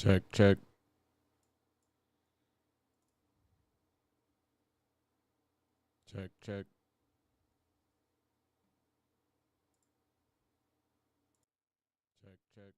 Check, check, check, check. Check, check.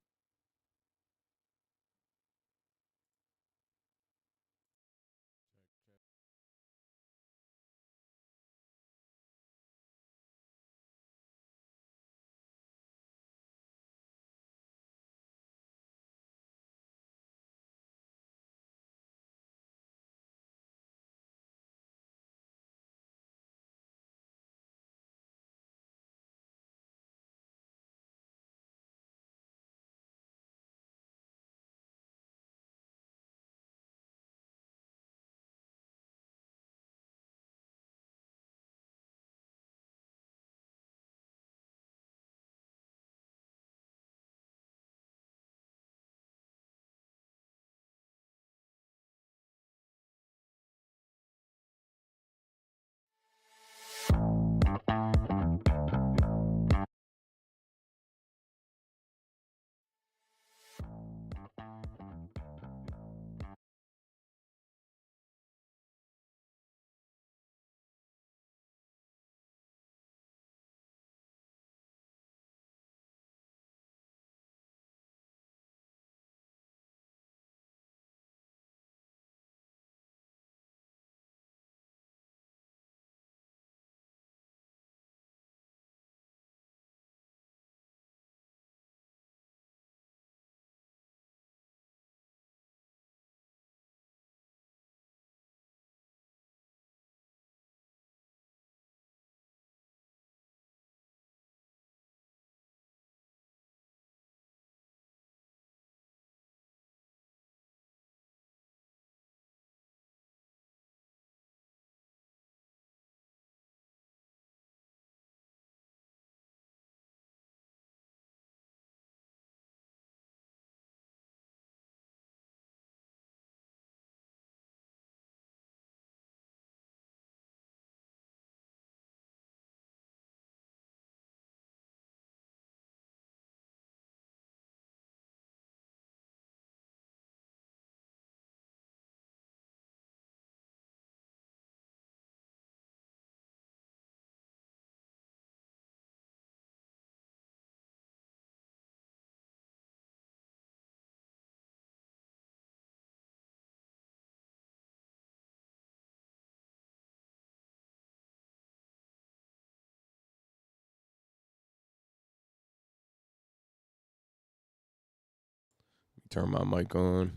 Turn my mic on.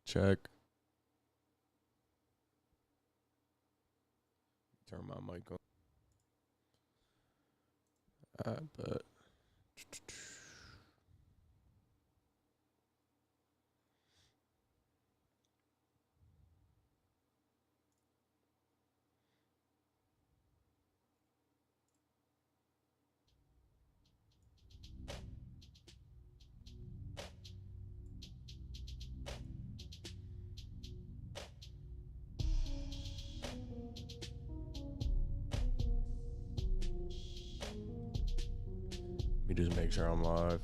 Check. Turn my mic on. But let me just make sure I'm live.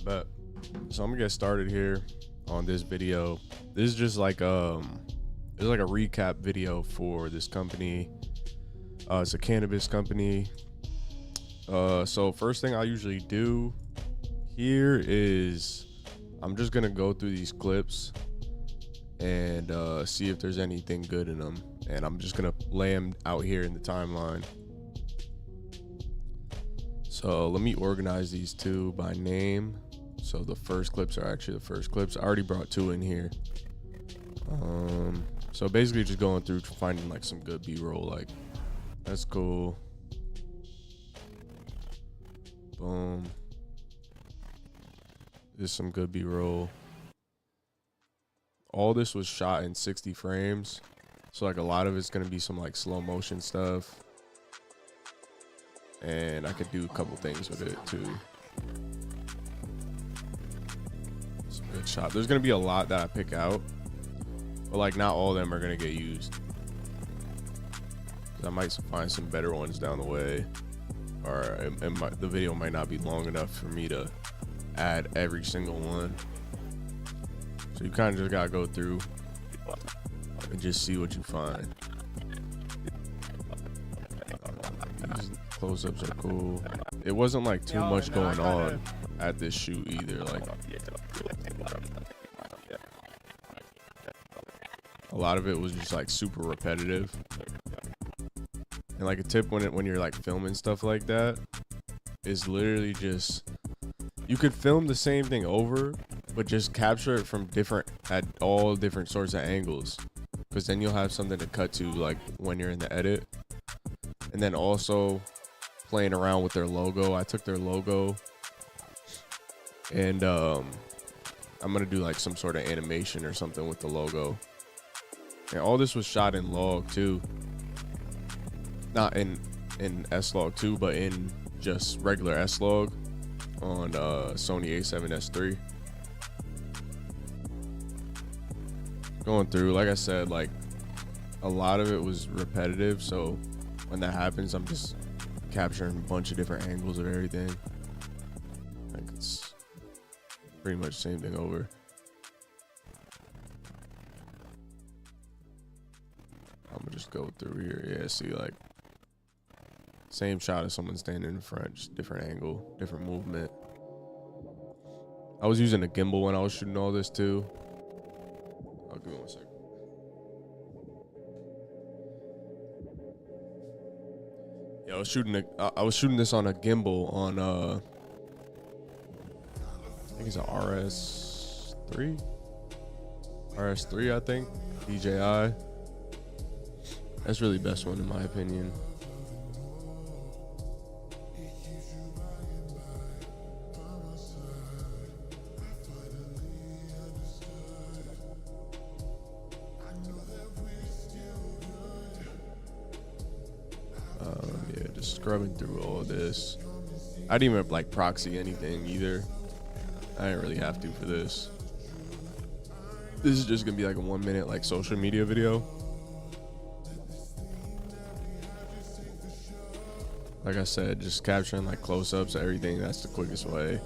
Bet. So I'm gonna get started here on this video. This is just like it's like a recap video for this company. It's a cannabis company. So first thing I usually do here is I'm just gonna go through these clips and see if there's anything good in them, and I'm just gonna lay them out here in the timeline. So let me organize these two by name. So the first clips are actually the first clips. I already brought two in here. So basically just going through finding like some good B-roll. Like, that's cool. Boom. This is some good B-roll. All this was shot in 60 frames. So like a lot of it's gonna be some like slow motion stuff. and I could do a couple things with it too. It's a good shot. There's gonna be a lot that I pick out, but like not all of them are gonna get used. I might find some better ones down the way, or the video might not be long enough for me to add every single one. So you kind of just gotta go through and just see what you find. These close-ups are cool. It wasn't like too much going on at this shoot either. Like a lot of it was just like super repetitive. And like a tip when you're like filming stuff like that is literally just, you could film the same thing over, but just capture it from at all different sorts of angles, because then you'll have something to cut to like when you're in the edit. And then also playing around with their logo. I took their logo and I'm gonna do like some sort of animation or something with the logo. And all this was shot in log too. Not in S-Log 2, but in just regular S-Log on Sony a7S III. Going through, like I said, like a lot of it was repetitive, so when that happens, I'm just capturing a bunch of different angles of everything. Like it's pretty much the same thing over. I'm gonna just go through here. Yeah, see, like same shot as someone standing in front, just different angle, different movement. I was using a gimbal when I was shooting all this too. Oh, give me 1 second. Yeah, I was shooting this on a gimbal on I think it's a RS3. RS3, I think. DJI. That's really the best one in my opinion. Yeah, just scrubbing through all of this. I didn't even like proxy anything either. I didn't really have to for this. This is just gonna be like a 1 minute like social media video. Like I said, just capturing like close-ups of everything. That's the quickest way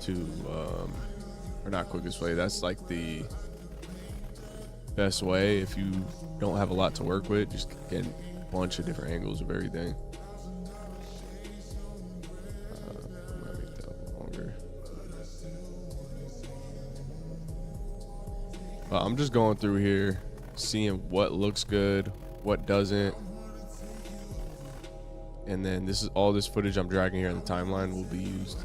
to, or not quickest way. That's like the best way if you don't have a lot to work with. Just get a bunch of different angles of everything. I might make that longer. But I'm just going through here, seeing what looks good, what doesn't. And then all this footage I'm dragging here in the timeline will be used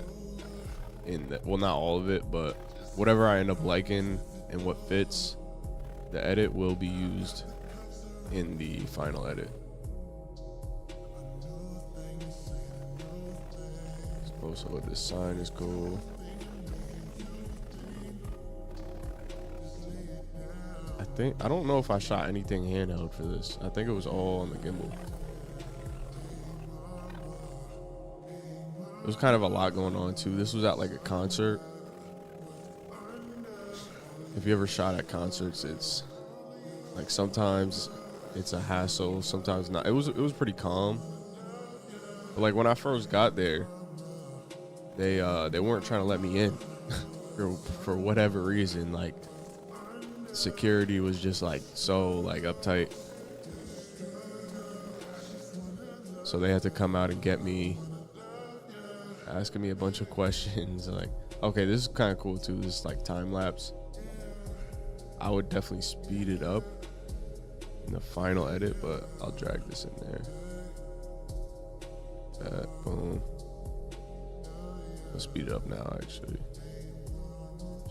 in the, well, not all of it, but whatever I end up liking and what fits the edit will be used in the final edit. Close up with this sign is cool. I don't know if I shot anything handheld for this. I think it was all on the gimbal. There was kind of a lot going on too. This was at like a concert. If you ever shot at concerts, it's like sometimes it's a hassle, sometimes not. It was pretty calm. But like when I first got there, they weren't trying to let me in for whatever reason. Like security was just like so like uptight. So they had to come out and get me, asking me a bunch of questions. Like, okay, this is kind of cool too. This is like time lapse. I would definitely speed it up in the final edit, but I'll drag this in there. That, boom. I'll speed it up now, actually.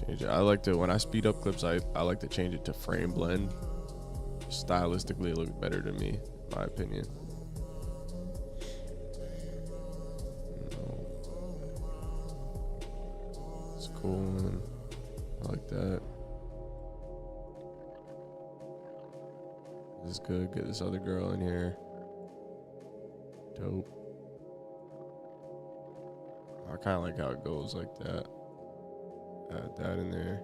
Change it. I like to, when I speed up clips, I like to change it to frame blend. Stylistically, it looks better to me, in my opinion. It's a cool one. I like that. This is good. Get this other girl in here. Dope. I kind of like how it goes like that. Add that in there.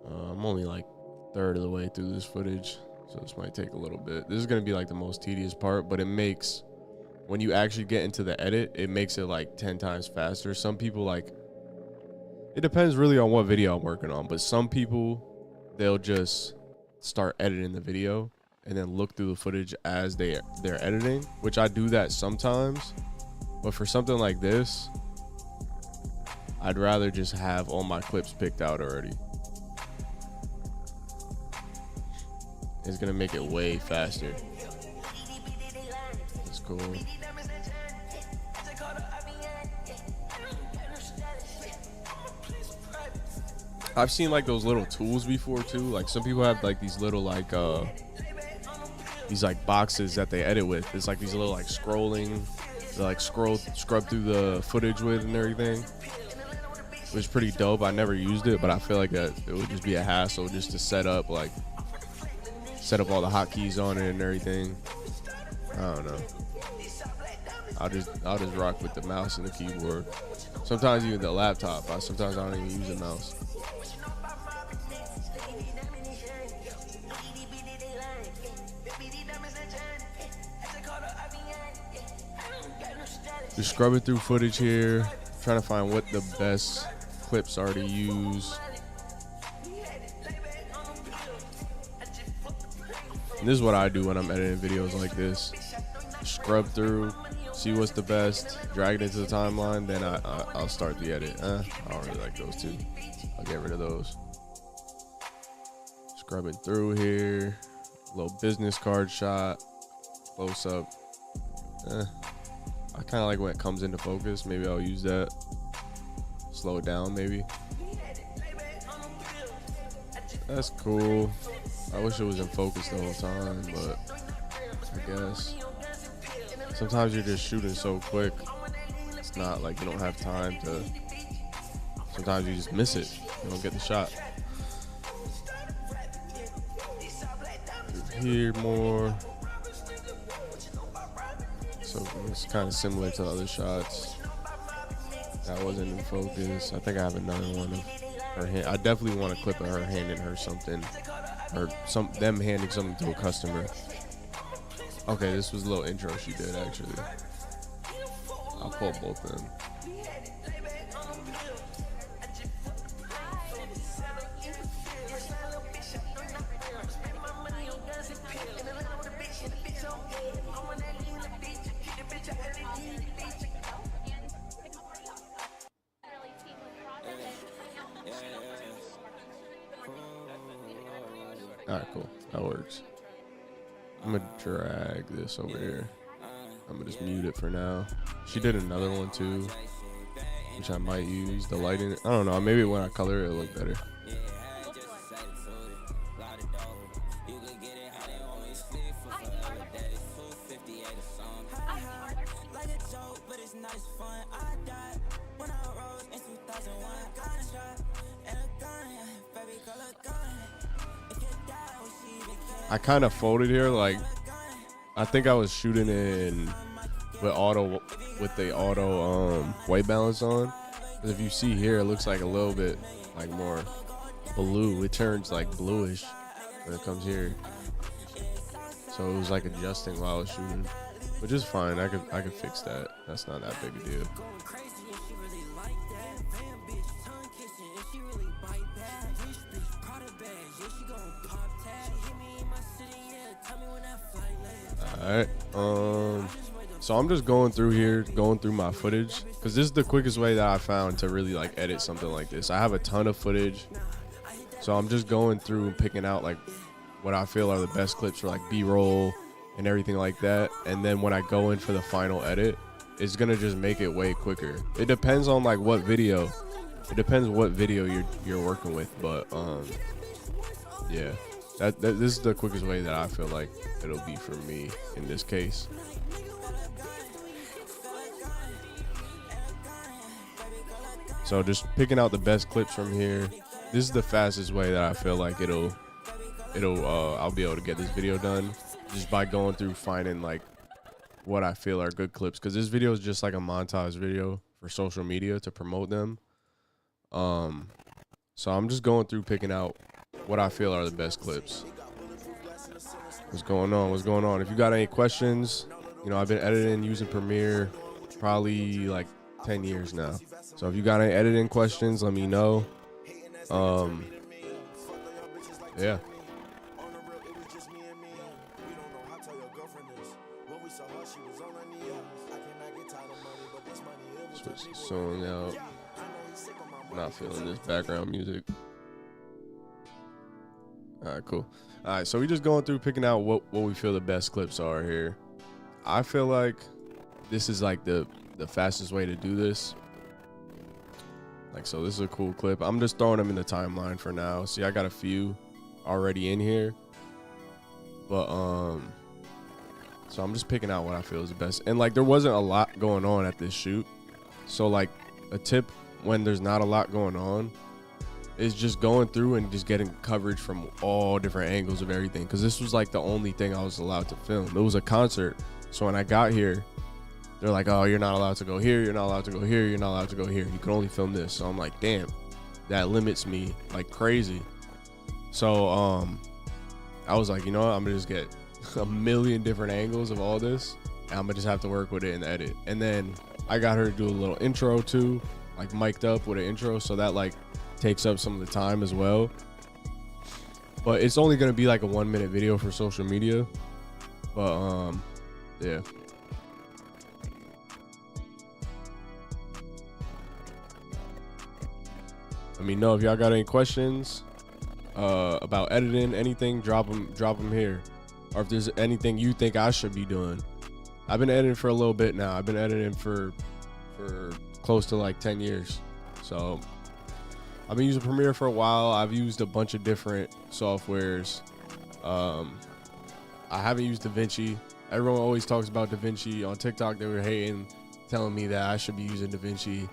I'm only like a third of the way through this footage, so this might take a little bit. This is gonna be like the most tedious part, but it makes, when you actually get into the edit, it makes it like 10 times faster. Some people like, it depends really on what video I'm working on, but some people, they'll just start editing the video and then look through the footage as they're editing, which I do that sometimes. But for something like this, I'd rather just have all my clips picked out already. It's gonna make it way faster. That's cool. I've seen like those little tools before too. Like some people have like these little like these like boxes that they edit with. It's like these little like scrolling, they like scrub through the footage with and everything. It was pretty dope. I never used it, but I feel like it would just be a hassle just to set up all the hotkeys on it and everything. I don't know. I'll just rock with the mouse and the keyboard. Sometimes even the laptop. Sometimes I don't even use a mouse. Just scrubbing through footage here, trying to find what the best clips are to use. And this is what I do when I'm editing videos like this. Scrub through, see what's the best, drag it into the timeline, then I'll start the edit. I don't really like those two. I'll get rid of those. Scrubbing through here, little business card shot, close up. I kind of like when it comes into focus. Maybe I'll use that. Slow it down, maybe. That's cool. I wish it was in focus the whole time, but I guess. Sometimes you're just shooting so quick. It's not like you don't have time to. Sometimes you just miss it. You don't get the shot. Through here more. So it's kind of similar to other shots. That wasn't in focus. I think I have another one of her hand. I definitely want a clip of her handing her something, or them handing something to a customer. Okay, this was a little intro she did actually. I'll pull both of them. Alright, cool. That works. I'm gonna drag this over here. I'm gonna just mute it for now. She did another one too, which I might use. The lighting, I don't know. Maybe when I color it, it'll look better. I kind of folded here, like I think I was shooting in with the auto white balance on. Because if you see here, it looks like a little bit like more blue. It turns like bluish when it comes here. So it was like adjusting while I was shooting, which is fine. I could fix that. That's not that big a deal. Alright, so I'm just going through my footage, because this is the quickest way that I found to really like edit something like this. I have a ton of footage, so I'm just going through and picking out like what I feel are the best clips for like B-roll and everything like that, and then when I go in for the final edit, it's gonna just make it way quicker. It depends on like what video, you're working with, but yeah. This is the quickest way that I feel like it'll be for me in this case. So just picking out the best clips from here. This is the fastest way that I feel like I'll be able to get this video done, just by going through finding like what I feel are good clips, because this video is just like a montage video for social media to promote them. So I'm just going through picking out what I feel are the best clips. What's going on? What's going on? If you got any questions, you know, I've been editing using Premiere probably like 10 years now. So if you got any editing questions, let me know. Yeah. Switch the song out. Not feeling this background music. All right, cool. All right, so we just going through picking out what we feel the best clips are here. I feel like this is like the fastest way to do this. Like, so this is a cool clip. I'm just throwing them in the timeline for now. See, I got a few already in here, but so I'm just picking out what I feel is the best. And like, there wasn't a lot going on at this shoot, so like a tip when there's not a lot going on is just going through and just getting coverage from all different angles of everything, because this was like the only thing I was allowed to film. It was a concert, so when I got here, they're like, oh, you're not allowed to go here, you're not allowed to go here, you're not allowed to go here, you can only film this. So I'm like, damn, that limits me like crazy. So I was like, you know what, I'm gonna just get a million different angles of all this, and I'm gonna just have to work with it in the edit. And then I got her to do a little intro too, like mic'd up with an intro, so that like takes up some of the time as well. But it's only gonna be like a 1-minute video for social media. But yeah. Let me know if y'all got any questions about editing, anything, drop them here. Or if there's anything you think I should be doing. I've been editing for a little bit now. I've been editing for close to like 10 years. So I've been using Premiere for a while. I've used a bunch of different softwares. I haven't used DaVinci. Everyone always talks about DaVinci. On TikTok, they were hating, telling me that I should be using DaVinci.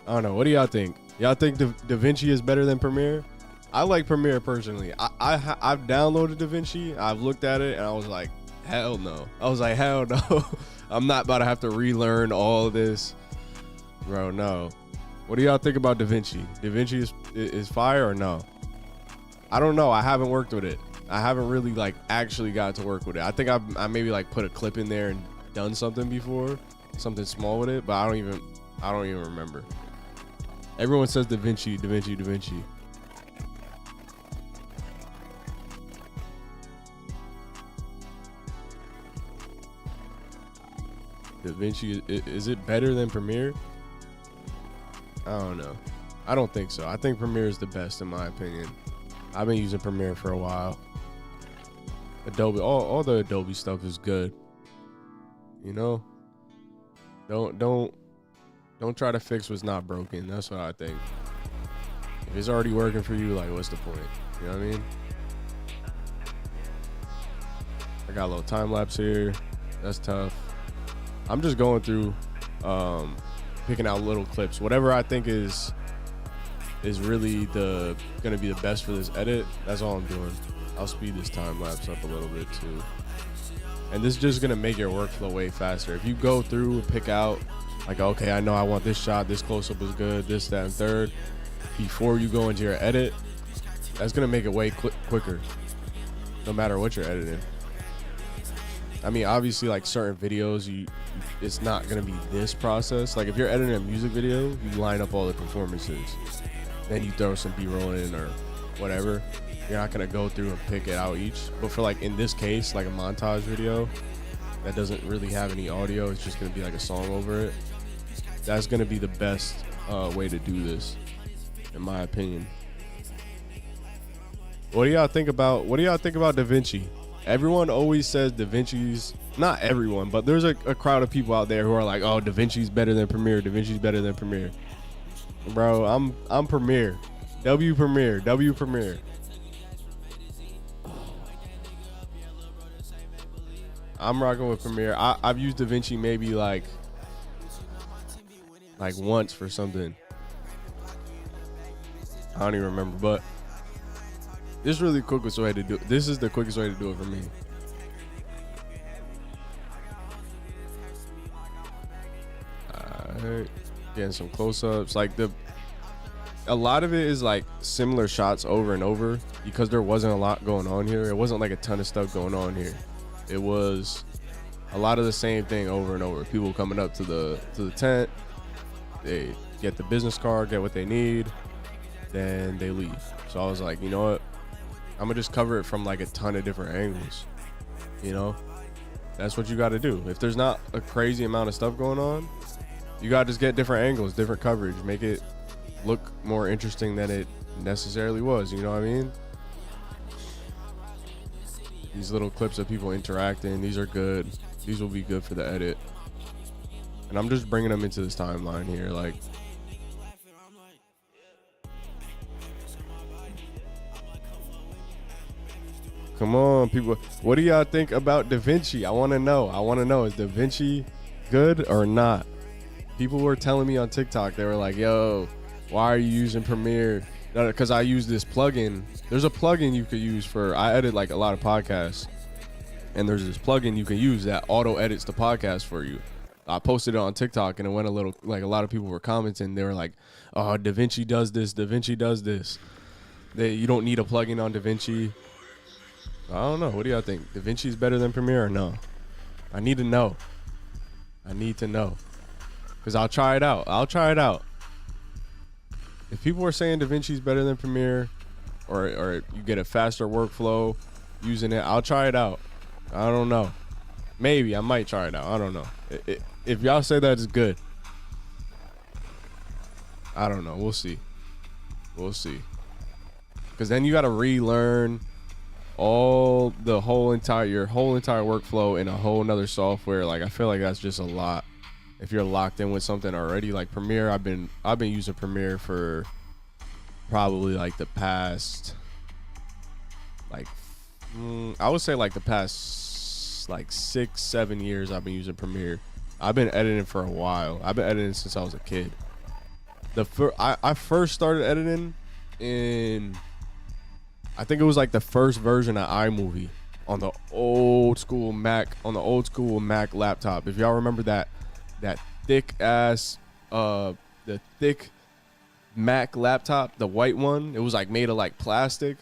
I don't know. What do y'all think? Y'all think DaVinci is better than Premiere? I like Premiere personally. I've downloaded DaVinci. I've looked at it and I was like, hell no. I'm not about to have to relearn all of this. Bro, no. What do y'all think about DaVinci? DaVinci is fire or no? I don't know. I haven't worked with it. I haven't really like actually got to work with it. I think I maybe like put a clip in there and done something before, something small with it, but I don't even remember. Everyone says DaVinci. DaVinci, is it better than Premiere? I don't know. I don't think so. I think Premiere is the best in my opinion. I've been using Premiere for a while. Adobe, all the Adobe stuff is good. You know? Don't try to fix what's not broken. That's what I think. If it's already working for you, like, what's the point? You know what I mean? I got a little time lapse here. That's tough. I'm just going through, picking out little clips. Whatever I think is really gonna be the best for this edit. That's all I'm doing. I'll speed this time lapse up a little bit too. And this is just gonna make your workflow way faster. If you go through and pick out, like, okay, I know I want this shot, this close-up is good, this, that, and third, before you go into your edit, that's gonna make it way quicker, no matter what you're editing. I mean, obviously, like certain videos, it's not gonna be this process. Like if you're editing a music video, you line up all the performances, then you throw some B-roll in or whatever. You're not gonna go through and pick it out each. But for like in this case, like a montage video that doesn't really have any audio, it's just gonna be like a song over it. That's gonna be the best way to do this, in my opinion. What do y'all think about DaVinci? Everyone always says DaVinci's, not everyone, but there's a crowd of people out there who are like, oh, DaVinci's better than Premiere. DaVinci's better than Premiere. Bro, I'm Premiere. W Premiere. I'm rocking with Premiere. I've used DaVinci maybe like once for something. I don't even remember, but this is really the quickest way to do it. This is the quickest way to do it for me. heck? Getting some close-ups. Like a lot of it is like similar shots over and over because there wasn't a lot going on here. It wasn't like a ton of stuff going on here. It was a lot of the same thing over and over. People coming up to the tent, they get the business card, get what they need, then they leave. So I was like, you know what? I'm gonna just cover it from like a ton of different angles. You know, that's what you got to do. If there's not a crazy amount of stuff going on, you got to just get different angles, different coverage, make it look more interesting than it necessarily was. You know what I mean? These little clips of people interacting, these are good. These will be good for the edit. And I'm just bringing them into this timeline here. Like, come on, people. What do y'all think about DaVinci? I want to know. Is DaVinci good or not? People were telling me on TikTok, they were like, yo, why are you using Premiere? Because I use this plugin. There's a plugin you could use I edit like a lot of podcasts. And there's this plugin you can use that auto edits the podcast for you. I posted it on TikTok and it went a lot of people were commenting. They were like, oh, DaVinci does this. DaVinci does this. You don't need a plugin on DaVinci. I don't know. What do y'all think? DaVinci is better than Premiere or no? I need to know. Because I'll try it out. If people are saying DaVinci is better than Premiere or you get a faster workflow using it, I'll try it out. I don't know. Maybe I might try it out. I don't know. If y'all say that it's good, I don't know. We'll see. Because then you got to relearn your whole entire workflow in a whole nother software. Like, I feel like that's just a lot. If you're locked in with something already, like Premiere, I've been using Premiere for probably like the past, like, I would say like the past like 6-7 years I've been using Premiere. I've been editing for a while. I've been editing since I was a kid. I first started editing in, I think it was like the first version of iMovie on the old school Mac laptop. If y'all remember that thick ass, the thick Mac laptop, the white one, it was like made of like plastic.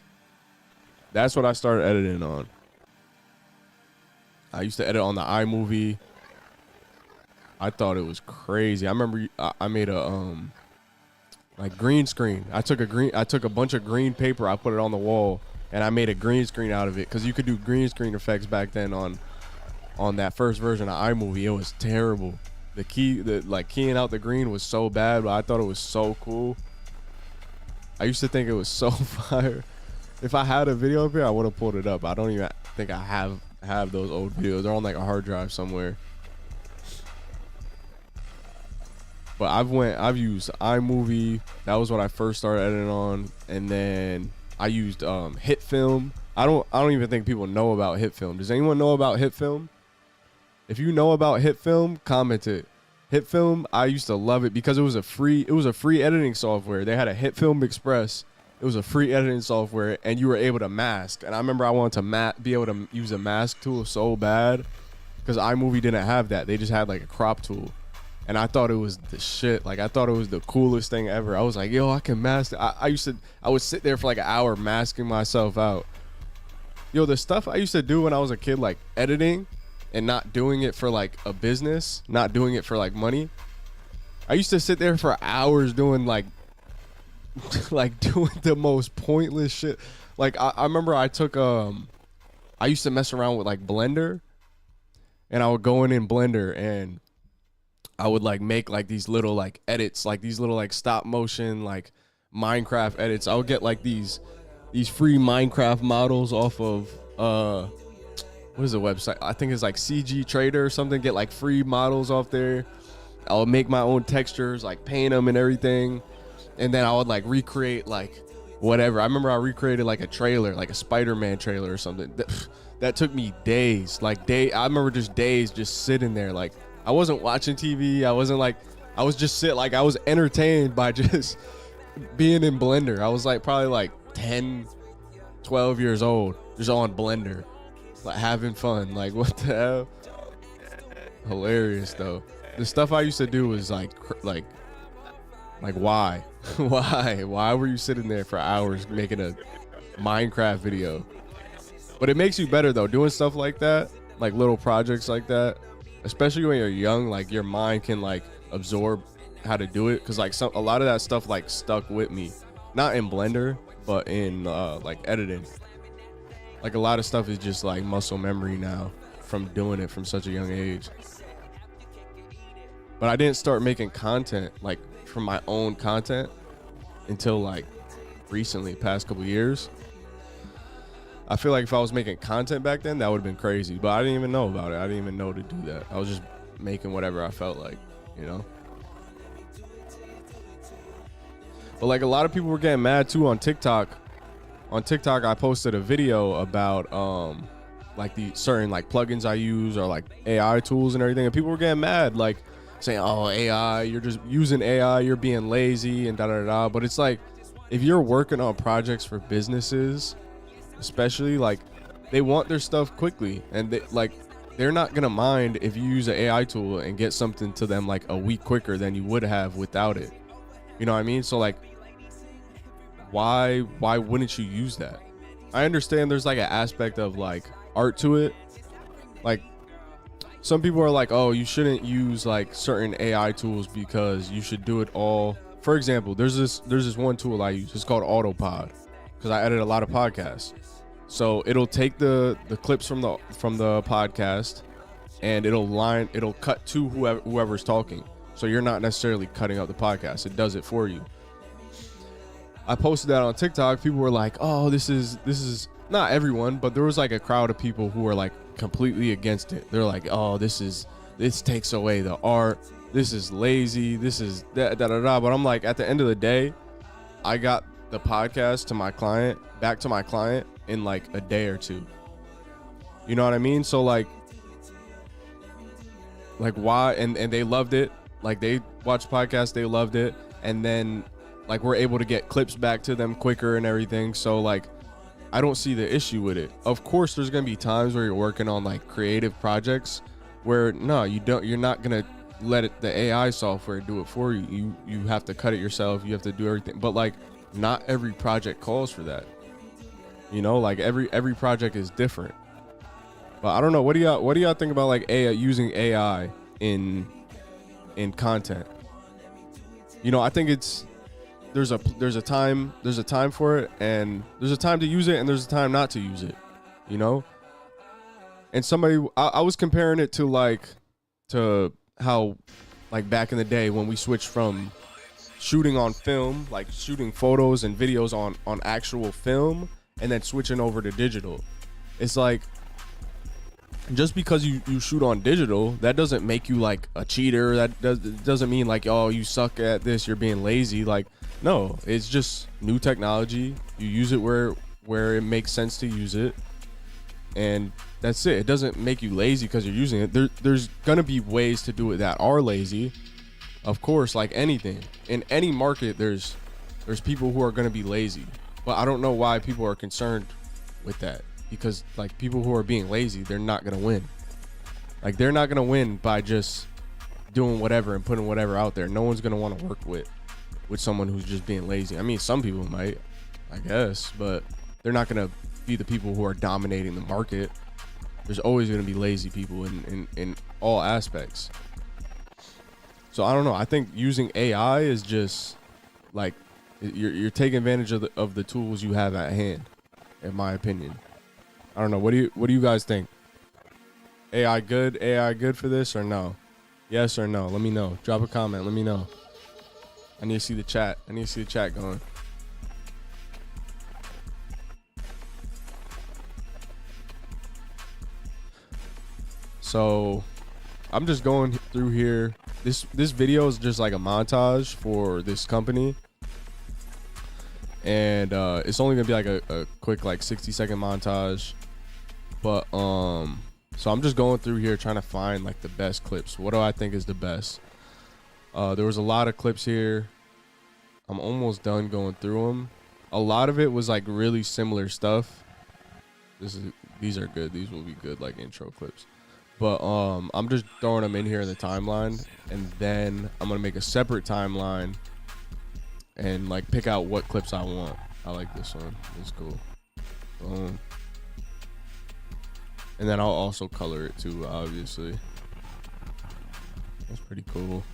That's what I started editing on. I used to edit on the iMovie. I thought it was crazy. I remember I made a like green screen. I took a bunch of green paper, I put it on the wall, and I made a green screen out of it because you could do green screen effects back then on that first version of iMovie. It was terrible. Keying out the green was so bad, but I thought it was so cool. I used to think it was so fire. If I had a video of it, I would have pulled it up. I don't even think I have those old videos. They're on like a hard drive somewhere. But I've used iMovie. That was what I first started editing on, and then I used HitFilm. I don't even think people know about HitFilm. Does anyone know about HitFilm? If you know about HitFilm, comment it. HitFilm, I used to love it because it was a free editing software. They had a HitFilm Express. It was a free editing software, and you were able to mask. And I remember I wanted to be able to use a mask tool so bad because iMovie didn't have that. They just had like a crop tool. And I thought it was the shit. Like, I thought it was the coolest thing ever. I was like, yo, I can mask. I would sit there for like an hour masking myself out. Yo, the stuff I used to do when I was a kid, like editing and not doing it for like a business, not doing it for like money. I used to sit there for hours doing like doing the most pointless shit. Like, I remember I used to mess around with like Blender, and I would go in Blender and I would like make like these little like edits, like these little like stop motion like Minecraft edits. I would get like these free Minecraft models off of what is the website? I think it's like CG Trader or something. Get like free models off there. I would make my own textures, like paint them and everything, and then I would like recreate like whatever. I remember I recreated like a trailer, like a Spider-Man trailer or something. That took me days. I remember just days just sitting there. Like, I wasn't watching TV. I was entertained by just being in Blender. I was like probably like 10, 12 years old, just on Blender, like having fun. Like, what the hell? Hilarious though. the stuff I used to do was like why? Why were you sitting there for hours making a Minecraft video? But it makes you better though, doing stuff like that, like little projects like that, especially when you're young. Like your mind can like absorb how to do it, because like a lot of that stuff like stuck with me, not in Blender but in like editing. Like a lot of stuff is just like muscle memory now from doing it from such a young age. But I didn't start making content like from my own content until like recently, past couple years. I feel like if I was making content back then, that would have been crazy, but I didn't even know about it. I didn't even know to do that. I was just making whatever I felt like, you know? But like a lot of people were getting mad too on TikTok. On TikTok, I posted a video about like the certain like plugins I use or like AI tools and everything, and people were getting mad, like saying, "Oh, AI, you're just using AI, you're being lazy and da da da." But it's like, if you're working on projects for businesses, especially, like they want their stuff quickly, and they're not gonna mind if you use an AI tool and get something to them like a week quicker than you would have without it. You know what I mean? So like, why wouldn't you use that? I understand there's like an aspect of like art to it. Like some people are like, oh, you shouldn't use like certain AI tools because you should do it all. For example, there's this one tool I use. It's called Autopod, because I edit a lot of podcasts. So it'll take the clips from the podcast, and it'll cut to whoever's talking. So you're not necessarily cutting out the podcast. It does it for you. I posted that on TikTok. People were like, oh, this is not everyone, but there was like a crowd of people who were like completely against it. They're like, oh, this takes away the art. This is lazy. This is da da da da. But I'm like, at the end of the day, I got the podcast back to my client in like a day or two. You know what I mean? So like why? And they loved it. Like they watched podcasts, they loved it, and then like we're able to get clips back to them quicker and everything. So like, I don't see the issue with it. Of course, there's gonna be times where you're working on like creative projects where no, you're not gonna let the AI software do it for you. You have to cut it yourself. You have to do everything. But like, not every project calls for that. You know, like every project is different. But I don't know. What do y'all think about like AI, using AI in content? You know, I think there's a time for it, and there's a time to use it, and there's a time not to use it. You know. And I was comparing it to how like back in the day when we switched from shooting on film, like shooting photos and videos on actual film, and then switching over to digital. It's like, just because you shoot on digital, that doesn't make you like a cheater. That doesn't mean like, oh, you suck at this, you're being lazy. Like, no, it's just new technology. You use it where it makes sense to use it, and that's it. It doesn't make you lazy because you're using it. There's gonna be ways to do it that are lazy, of course. Like anything in any market, there's people who are gonna be lazy. But I don't know why people are concerned with that, because like people who are being lazy, they're not gonna win. Like they're not gonna win by just doing whatever and putting whatever out there. No one's gonna want to work with someone who's just being lazy. I mean, some people might, I guess, but they're not gonna be the people who are dominating the market. There's always gonna be lazy people in all aspects. So I don't know. I think using AI is just like, you're taking advantage of the tools you have at hand, in my opinion. I don't know. What do you guys think? AI good for this or no? Yes or no? Let me know. Drop a comment. Let me know. I need to see the chat. Going. So I'm just going through here. This video is just like a montage for this company. And it's only gonna be like a quick like 60-second montage. But so I'm just going through here trying to find like the best clips. What do I think is the best? There was a lot of clips here. I'm almost done going through them. A lot of it was like really similar stuff. These are good. These will be good like intro clips. but I'm just throwing them in here in the timeline, and then I'm gonna make a separate timeline and like pick out what clips I want. I like this one. It's cool. Boom. And then I'll also color it too, obviously. That's pretty cool.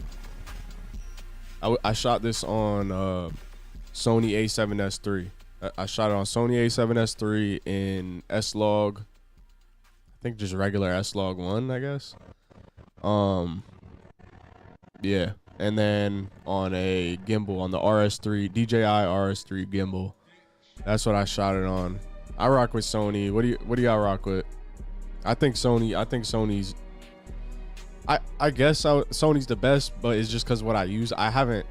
I shot this on Sony A7S III. I shot it on Sony A7S III in S-Log. I think just regular S-Log 1, I guess. Yeah. And then on a gimbal, on the RS3, DJI RS3 gimbal. That's what I shot it on. I rock with Sony. What do y'all rock with? I think Sony's I guess Sony's the best, but it's just because what I use. I haven't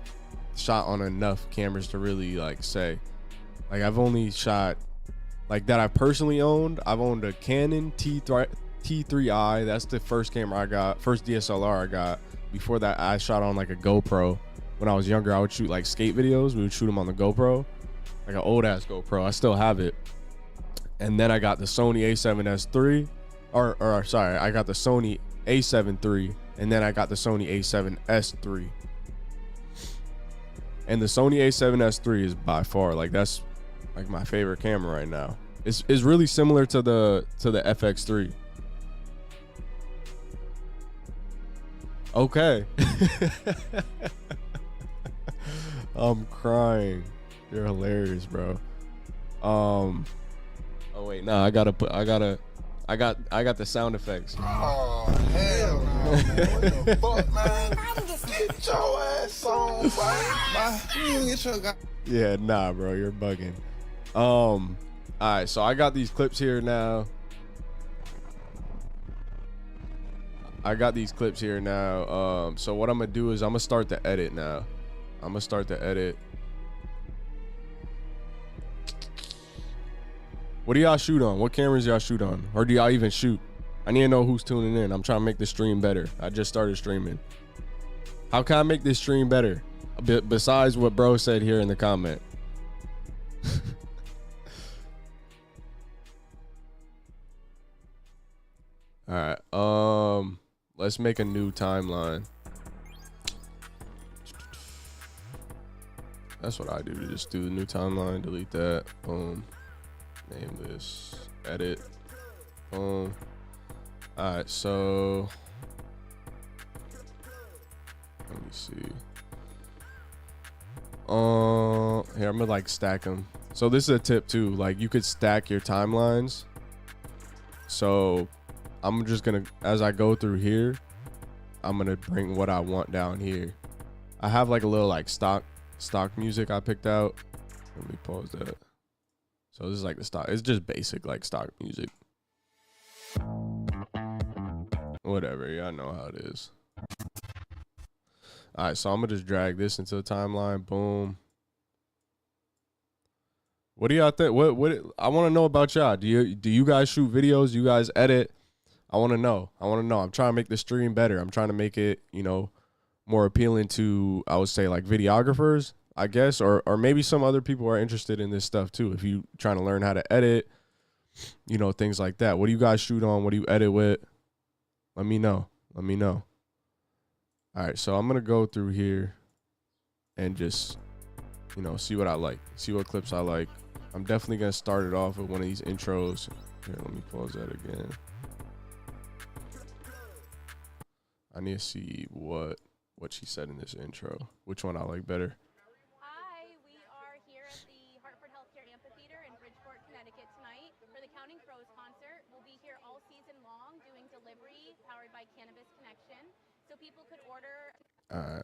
shot on enough cameras to really like say. Like I've only shot like that I personally owned. I've owned a Canon T3i. That's the first camera I got, first DSLR I got. Before that, I shot on like a GoPro. When I was younger, I would shoot like skate videos. We would shoot them on the GoPro, like an old ass GoPro. I still have it. And then I got the Sony A7S III, or sorry, I got the Sony A7 III, and then I got the Sony A7S III. And the Sony A7S III is by far like that's like my favorite camera right now. It's really similar to the FX3. Okay. I'm crying. You're hilarious, bro. Oh wait, nah, I got the sound effects. Oh hell no, man. What the fuck, man? Get your ass on, man. Yeah, nah, bro, you're bugging. All right, so I got these clips here now. So what I'm gonna do is I'm gonna start the edit now. What do y'all shoot on? What cameras y'all shoot on? Or do y'all even shoot? I need to know who's tuning in. I'm trying to make the stream better. I just started streaming. How can I make this stream better? Besides what bro said here in the comment. All right. Let's make a new timeline. That's what I do. Just do the new timeline, delete that. Boom. Name this. Edit. Boom. All right. So let me see. Here, I'm gonna like stack them. So this is a tip too. Like you could stack your timelines. So I'm just gonna, as I go through here, I'm gonna bring what I want down here. I have like a little like stock music I picked out. Let me pause that. So this is like the stock. It's just basic like stock music. Whatever, y'all know how it is. All right, so I'm gonna just drag this into the timeline. Boom. What do y'all think? What I want to know about y'all. Do you guys shoot videos? Do you guys edit? I want to know. I'm trying to make the stream better. I'm trying to make it, more appealing to, I would say, like videographers, I guess, or maybe some other people are interested in this stuff too. If you trying to learn how to edit, things like that. What do you guys shoot on? What do you edit with? Let me know. All right, so I'm gonna go through here and just, see what I like, see what clips I like. I'm definitely gonna start it off with one of these intros. Here, let me pause that again. I need to see what she said in this intro. Which one I like better. Hi, we are here at the Hartford Healthcare Amphitheater in Bridgeport, Connecticut tonight for the Counting Crows concert. We'll be here all season long doing delivery powered by Cannabis Connection. So people could order. And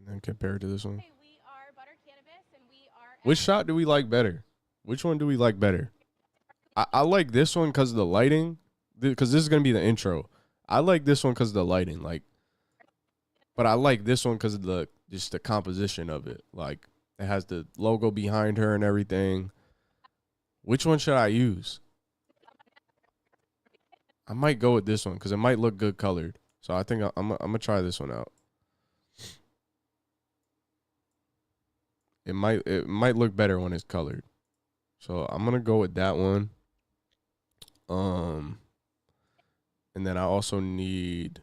then compare it to this one. Hey, we are Butter Cannabis and we are. Which shot do we like better? Which one do we like better? I like this one because of the lighting. Because this is going to be the intro. I like this one because of the lighting, but I like this one because of just the composition of it. Like it has the logo behind her and everything. Which one should I use? I might go with this one because it might look good colored. So I think I'm gonna try this one out. It might look better when it's colored. So I'm gonna go with that one. And then I also need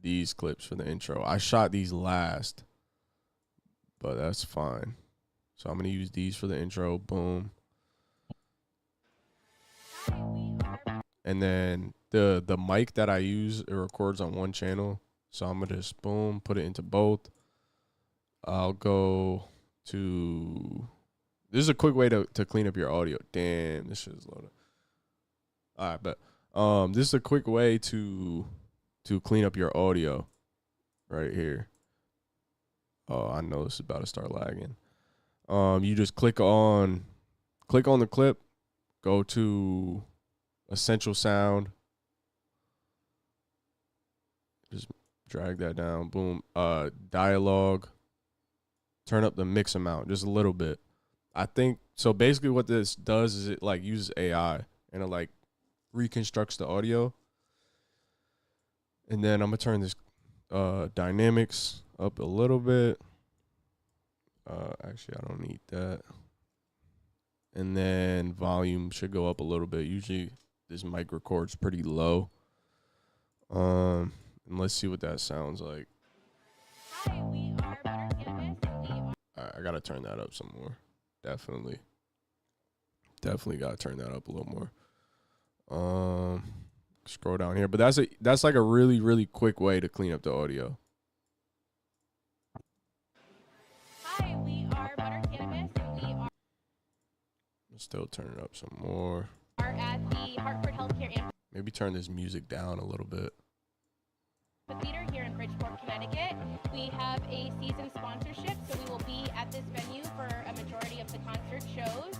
these clips for the intro. I shot these last, but that's fine. So I'm going to use these for the intro. Boom. And then the mic that I use, it records on one channel. So I'm going to just, boom, put it into both. I'll go to... This is a quick way to clean up your audio. Damn, this shit is loaded. All right, but this is a quick way to clean up your audio right here. Oh, I know this is about to start lagging. You just click on the clip, go to Essential Sound, just drag that down, boom. Dialogue, turn up the mix amount just a little bit. I think so. Basically, what this does is it like uses AI and it like reconstructs the audio. And then I'm gonna turn this dynamics up a little bit. Actually, I don't need that. And then volume should go up a little bit. Usually, this mic records pretty low. And let's see what that sounds like. Hi, we are Butter Cannabis, and we are... All right, I gotta turn that up some more. Definitely gotta turn that up a little more. Scroll down here, but that's like a really, really quick way to clean up the audio. Hi, we are Butter Cannabis, and we are Still turn it up some more. at the Hartford Healthcare Maybe turn this music down a little bit. Amphitheater here in Bridgeport, Connecticut. We have a season sponsorship, so we will be at this venue for a majority of the concert shows,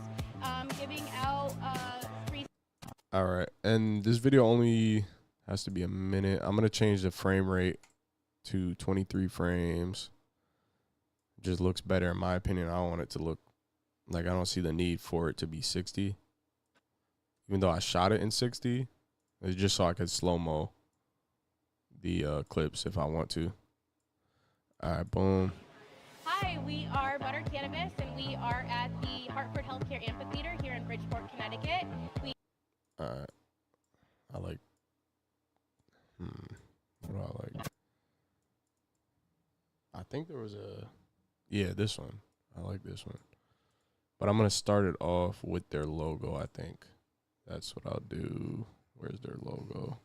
giving out free. All right, and this video only has to be a minute. I'm gonna change the frame rate to 23 frames. It just looks better in my opinion. I don't want it to look like, I don't see the need for it to be 60. Even though I shot it in 60, it's just so I could slow-mo the clips if I want to. All right, boom. Hi, we are Butter Cannabis, and we are at the Hartford Healthcare Amphitheater here in Bridgeport, Connecticut. All right. I like, what do I like? I think there was this one. I like this one. But I'm going to start it off with their logo, I think. That's what I'll do. Where's their logo?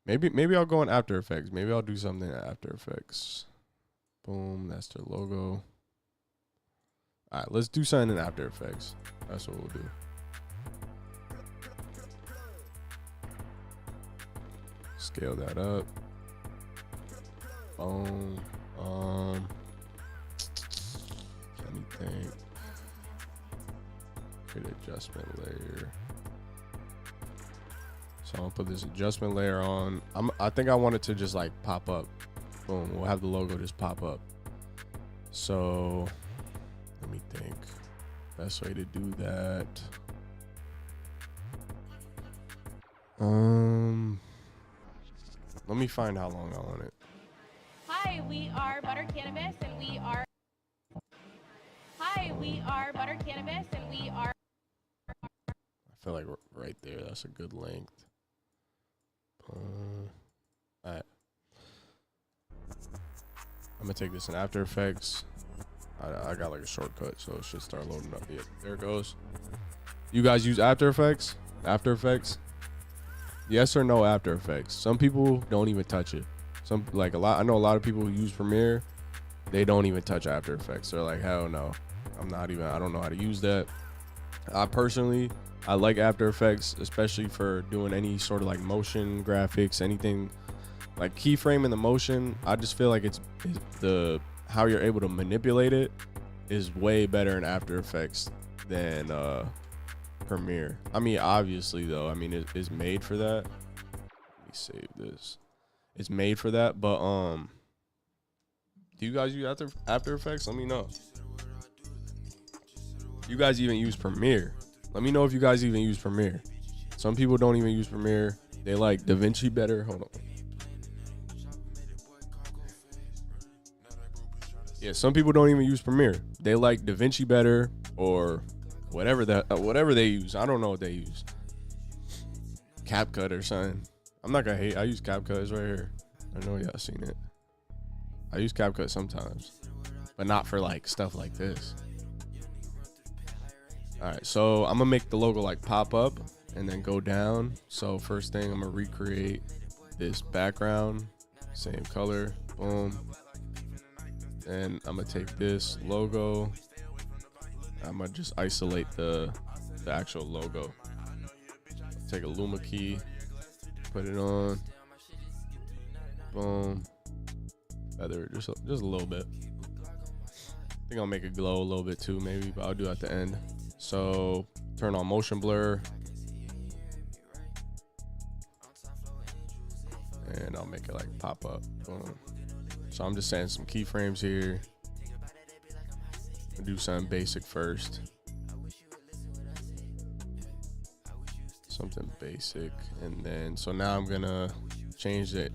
Maybe I'll go in After Effects. Maybe I'll do something in After Effects. Boom, that's their logo. All right, let's do something in After Effects. That's what we'll do. Scale that up. Boom. Let me think. Create adjustment layer. So I'm gonna put this adjustment layer on. I think I want it to just like pop up. Boom, we'll have the logo just pop up. So let me think. Best way to do that. Let me find how long I want it. Hi, we are Butter Cannabis, and we are. Hi, we are Butter Cannabis, and we are. I feel like right there, that's a good length. All right. I'm gonna take this in After Effects. I got like a shortcut, so it should start loading up. Yeah, there it goes. You guys use After Effects? After Effects? Yes or no After Effects? Some people don't even touch it. I know a lot of people who use Premiere, they don't even touch After Effects. They're like, hell no. I don't know how to use that. I like After Effects, especially for doing any sort of like motion graphics, anything like keyframe in the motion. I just feel like it's the how you're able to manipulate it is way better in After Effects than Premiere. I mean, obviously though, I mean it's made for that. Let me save this. It's made for that, but do you guys use After Effects? Let me know. You guys even use Premiere? Let me know if you guys even use Premiere. Some people don't even use Premiere. They like DaVinci better. Hold on. Yeah, some people don't even use Premiere. They like DaVinci better or whatever they use. I don't know what they use. CapCut or something. I'm not gonna hate. I use CapCut. It's right here. I know y'all seen it. I use CapCut sometimes, but not for like stuff like this. All right, so I'm gonna make the logo like pop up and then go down. So first thing, I'm gonna recreate this background, same color, boom. And I'm gonna take this logo. I'm gonna just isolate the actual logo. Take a Luma key, put it on, boom. Feather just a little bit. I think I'll make it glow a little bit too, maybe, but I'll do it at the end. So turn on motion blur, and I'll make it like pop up. Boom. So I'm just setting some keyframes here. I'll do something basic first. Something basic, and then so now I'm gonna change the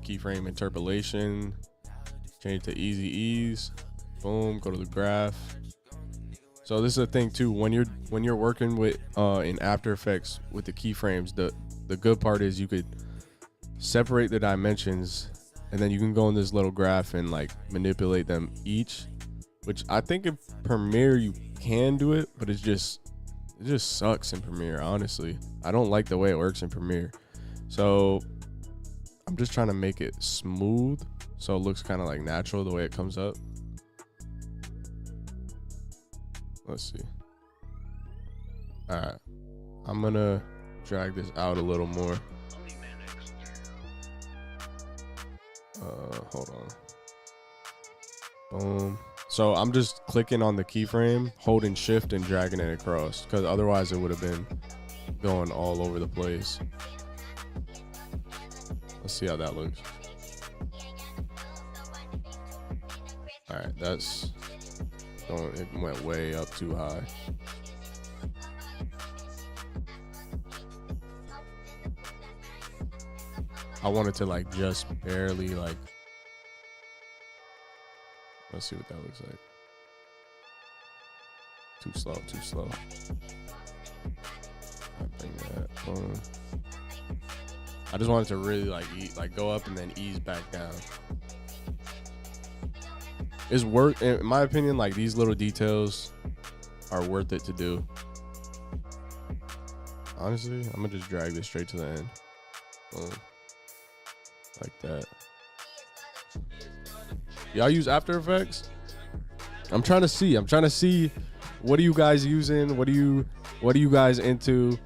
keyframe interpolation, change it to easy ease. Boom, go to the graph. So this is a thing too, when you're working with in After Effects with the keyframes, the good part is you could separate the dimensions, and then you can go in this little graph and like manipulate them each, which I think in Premiere you can do it, but it just sucks in Premiere, honestly. I don't like the way it works in Premiere. So I'm just trying to make it smooth so it looks kind of like natural the way it comes up. Let's see. All right, I'm gonna drag this out a little more. Hold on. Boom. So I'm just clicking on the keyframe, holding shift and dragging it across, because otherwise it would have been going all over the place. Let's see how that looks. All right, that's going, it went way up too high. I wanted to like just barely like, let's see what that looks like. Too slow. I bring that boom. I just wanted to really like go up and then ease back down. It's worth, in my opinion, like these little details are worth it to do. Honestly, I'm gonna just drag this straight to the end. Boom. Like that. Y'all use After Effects? I'm trying to see what are you guys using? What are you guys into?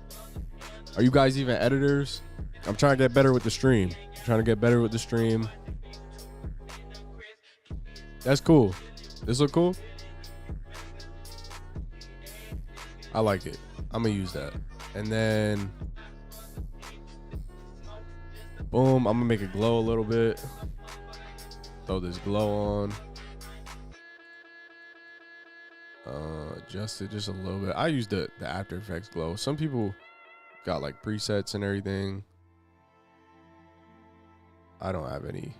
Are you guys even editors? I'm trying to get better with the stream. That's cool. This look cool? I like it. I'm gonna use that. And then boom, I'm gonna make it glow a little bit. Throw this glow on. Adjust it just a little bit. I use the After Effects glow. Some people got like presets and everything. I don't have any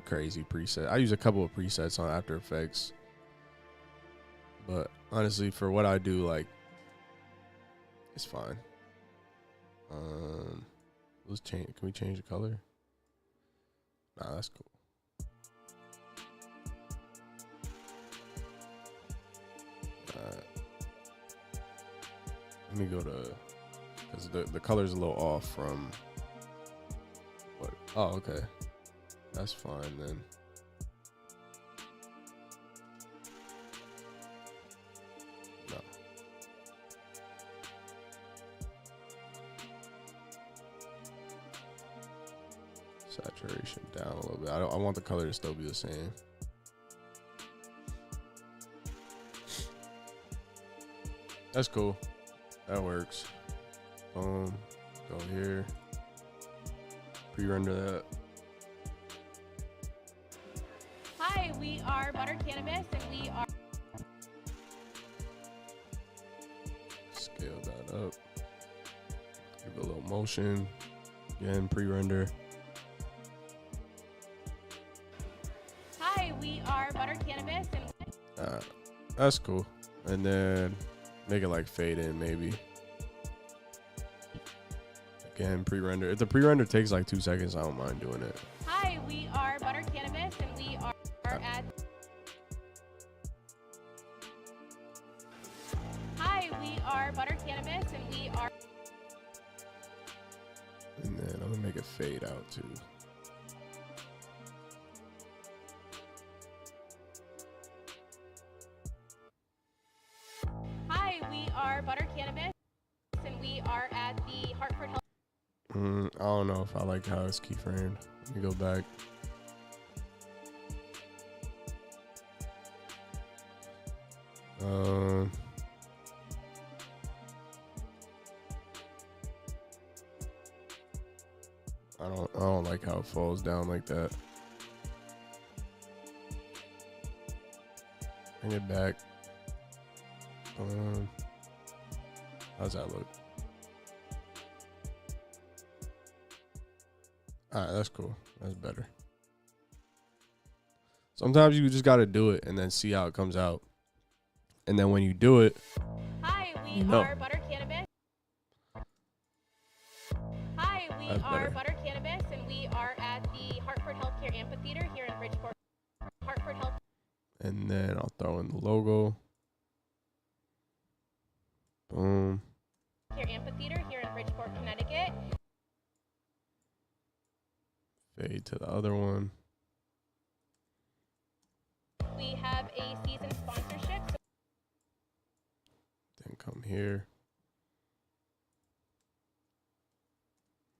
crazy preset. I use a couple of presets on After Effects, but honestly, for what I do, like, it's fine. Let's change. Can we change the color? Nah, that's cool. Let me go to, because the color's a little off from what? Oh, okay. That's fine then. No. Saturation down a little bit. I want the color to still be the same. That's cool. That works. Boom. Go here. Pre-render that. Hi, we are Buttered Cannabis, and we are... Scale that up. Give it a little motion. Again, pre-render. Hi, we are Buttered Cannabis, and... That's cool. And then make it like fade in maybe. again, pre-render. If the pre-render takes like 2 seconds, I don't mind doing it. Hi, we are Butter Cannabis, and we are at. Hi, we are Butter Cannabis, and we are. And then I'm gonna make it fade out too. Hi, we are Butter Cannabis, and we are at the Hartford Health. I don't know if I like how it's keyframed. Let me go back. I don't like how it falls down like that. Bring it back. How's that look? Alright, that's cool. That's better. Sometimes you just gotta do it and then see how it comes out. And then when you do it, Hi, we No. are Butter Cannabis. Hi, we That's are better. Butter Cannabis, and we are at the Hartford Healthcare Amphitheater here in Bridgeport. Hartford Health. and then I'll throw in the logo. Boom. Care Amphitheater here in Bridgeport, Connecticut. Fade to the other one. We have a season sponsorship. Then come here.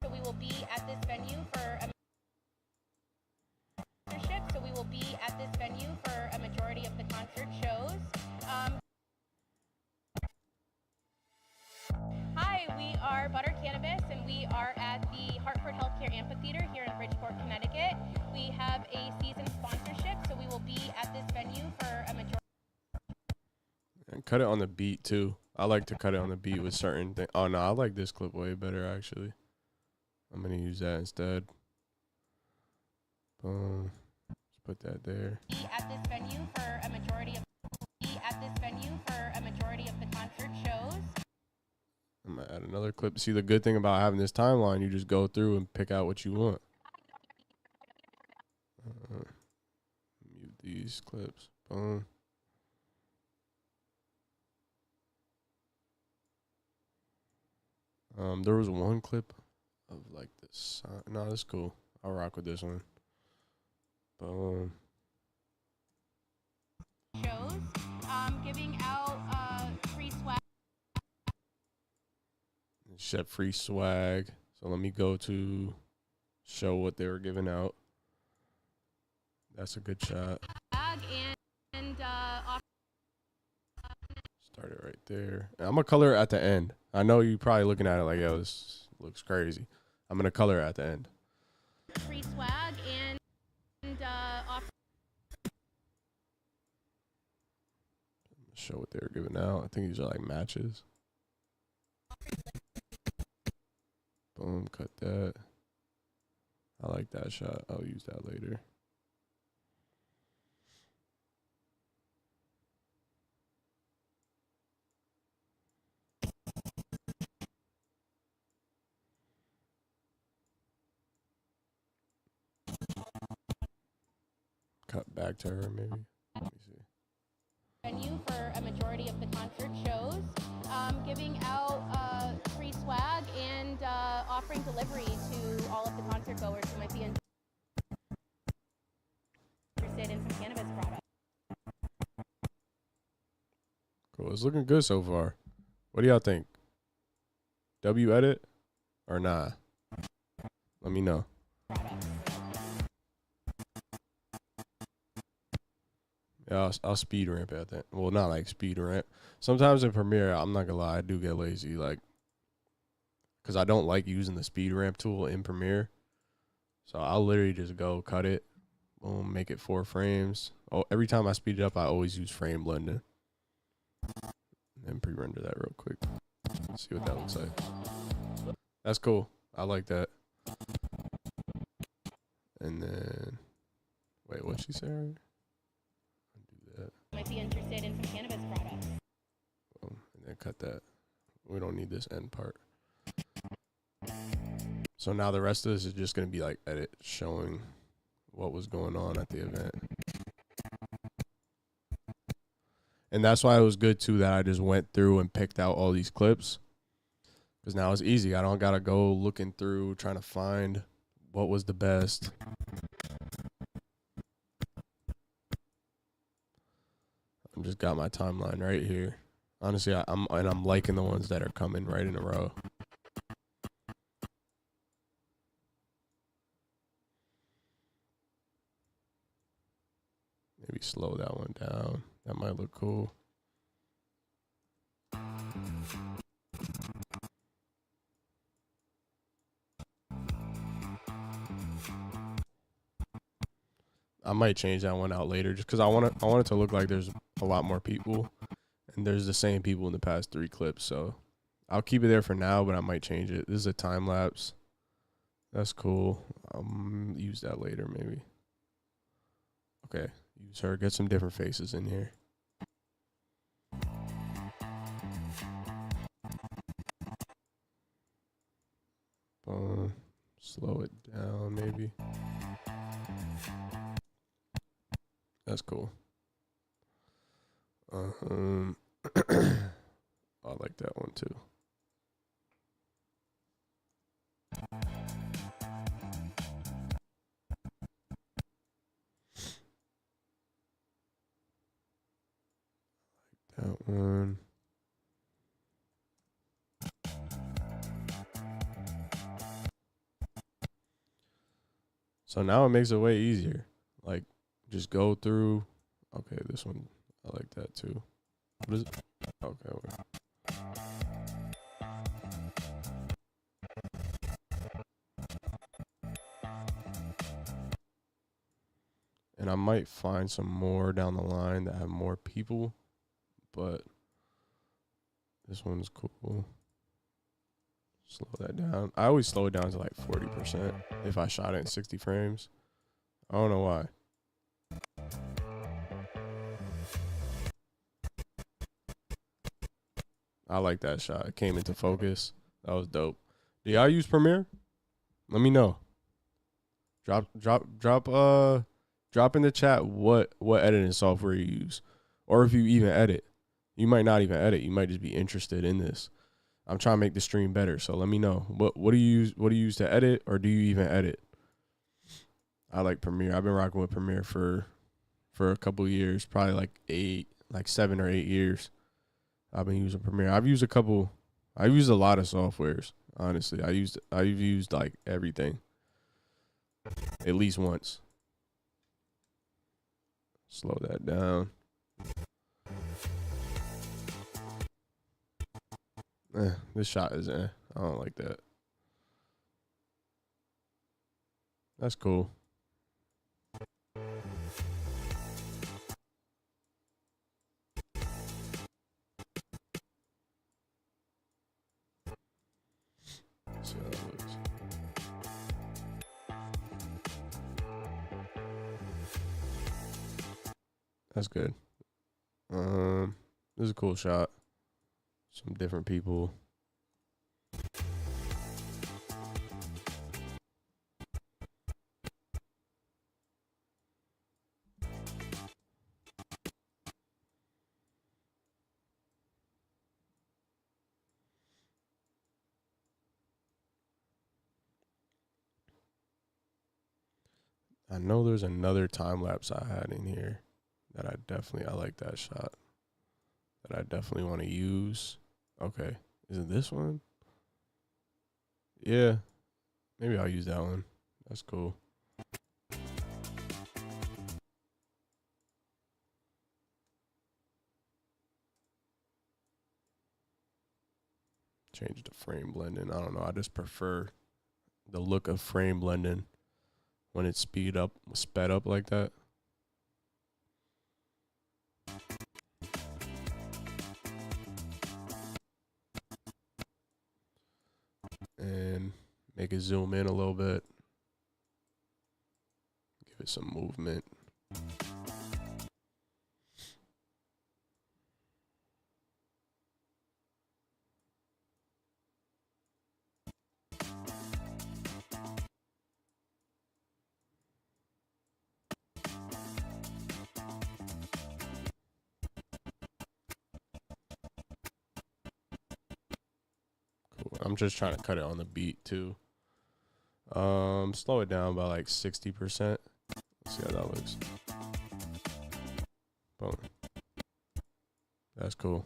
So we will be at this venue for a sponsorship. So we will be at this venue for a majority of the concert shows. Hi, we are Butter Cannabis, and we are at the Hartford Healthcare Amphitheater here in Bridgeport, Connecticut. We have a season sponsorship, so we will be at this venue for a majority. And cut it on the beat too. I like to cut it on the beat with certain things. Oh no, I like this clip way better actually. I'm gonna use that instead. Boom. Let's put that there. Be at this venue for a majority of. Be at this venue for a majority of the concert shows. I'm gonna add another clip. See, the good thing about having this timeline, you just go through and pick out what you want. Mute these clips. Boom. There was one clip of like this. No, that's cool. I'll rock with this one. Boom. Shows, giving out free swag. Ship free swag. So let me go to show what they were giving out. That's a good shot. And Start it right there. And I'm gonna color it at the end. I know you probably looking at it like, yo, this looks crazy. I'm gonna color it at the end. free swag and off. Show what they were giving out. I think these are like matches. Boom, cut that. I like that shot. I'll use that later. Cut back to her, maybe. Let me see. Venue for a majority of the concert shows, giving out free swag and offering delivery to all of the concert goers who might be interested in some cannabis products. Cool. It's looking good so far. What do y'all think? W edit or nah? Let me know. Yeah, I'll speed ramp at that. Well, not like speed ramp. Sometimes in Premiere, I'm not gonna lie, I do get lazy, like, cause I don't like using the speed ramp tool in Premiere. So I'll literally just go cut it, boom, make it 4 frames. Oh, every time I speed it up, I always use frame blending. And then pre-render that real quick. See what that looks like. That's cool. I like that. And then, wait, what'd she say? Undo that. Might be interested in some cannabis products. Boom. And then cut that. We don't need this end part. So now the rest of this is just going to be like edit showing what was going on at the event. And that's why it was good too that I just went through and picked out all these clips. Because now it's easy. I don't got to go looking through trying to find what was the best. I'm just got my timeline right here. Honestly, I'm liking the ones that are coming right in a row. Maybe slow that one down. That might look cool. I might change that one out later just because I want it to look like there's a lot more people, and there's the same people in the past 3 clips. So I'll keep it there for now, but I might change it. This is a time lapse. That's cool. I'll use that later maybe. Okay, use her. Get some different faces in here. Slow it down maybe. That's cool. I like that one too. That one. So now it makes it way easier. Like, just go through. Okay, this one, I like that too. What is it? Okay. Wait. And I might find some more down the line that have more people, but this one's cool. Slow that down. I always slow it down to like 40% if I shot it in 60 frames. I don't know why. I like that shot. It came into focus. That was dope. Do y'all use Premiere? Let me know. Drop in the chat what editing software you use, or if you even edit. You might not even edit. You might just be interested in this. I'm trying to make the stream better, so let me know. What do you use? What do you use to edit, or do you even edit? I like Premiere. I've been rocking with Premiere for a couple years, probably like 7 or 8 years. I've been using Premiere. I've used a lot of softwares, honestly. I've used like everything at least once. Slow that down. This shot is I don't like that. That's cool. See how that looks. That's good. This is a cool shot. Some different people. I know there's another time lapse I had in here that I like that shot. That I definitely want to use. Okay. Is it this one? Yeah. Maybe I'll use that one. That's cool. Change the frame blending. I don't know. I just prefer the look of frame blending when it's sped up like that. And make it zoom in a little bit. Give it some movement. I'm just trying to cut it on the beat too. Slow it down by like 60%. Let's see how that looks. Boom. That's cool.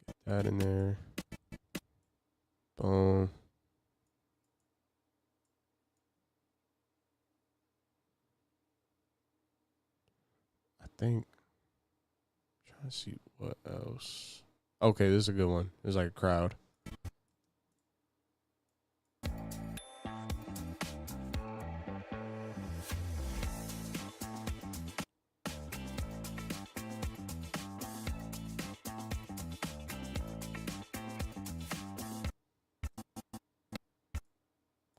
Get that in there. Boom. I think. Trying to see what else. Okay, this is a good one. There's like a crowd.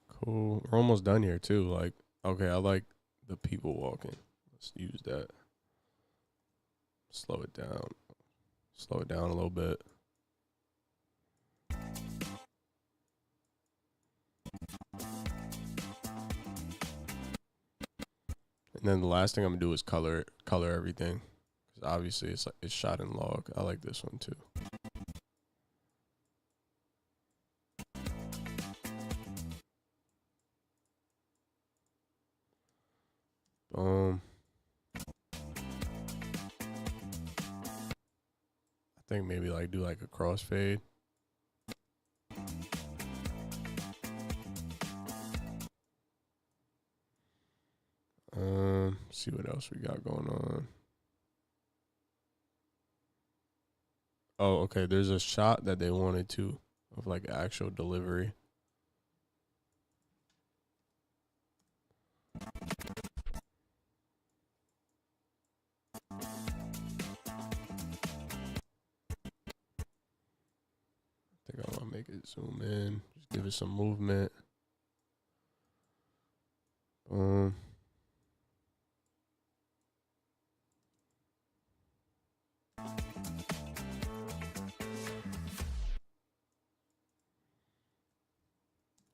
Cool. We're almost done here too. Like, okay, I like the people walking. Let's use that. Slow it down. Slow it down a little bit. And then the last thing I'm gonna do is color everything. Because obviously it's shot in log. I like this one too. I think maybe like do like a crossfade. See what else we got going on. Oh, okay. There's a shot that they wanted to of like actual delivery. I think I want to make it zoom in. Just give it some movement.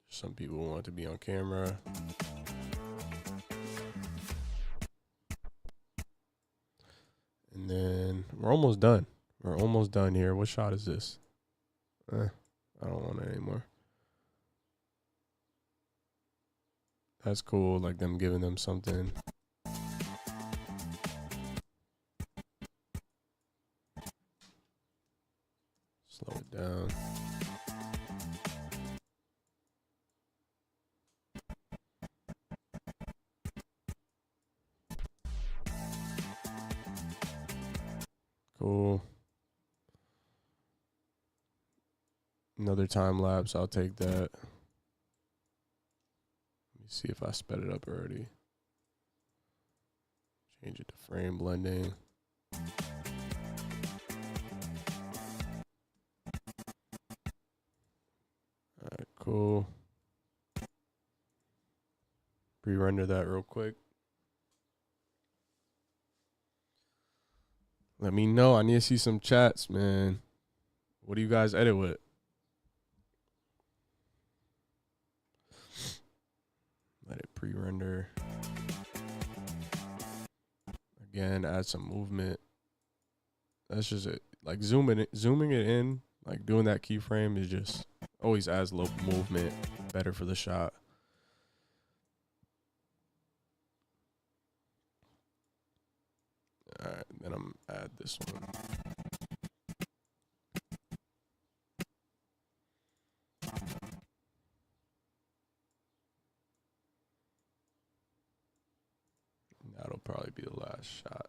Some people want to be on camera. And then we're almost done. We're almost done here. What shot is this? I don't want it anymore. That's cool, like them giving them something. Slow it down. Cool. Another time lapse, I'll take that. Let me see if I sped it up already. Change it to frame blending. Alright, cool. Pre-render that real quick. Let me know. I need to see some chats, man. What do you guys edit with? Let it pre-render. Again, add some movement. That's just it. Like zooming it in, like doing that keyframe is just always adds a little movement, better for the shot. All right, then I'm gonna add this one. That'll probably be the last shot.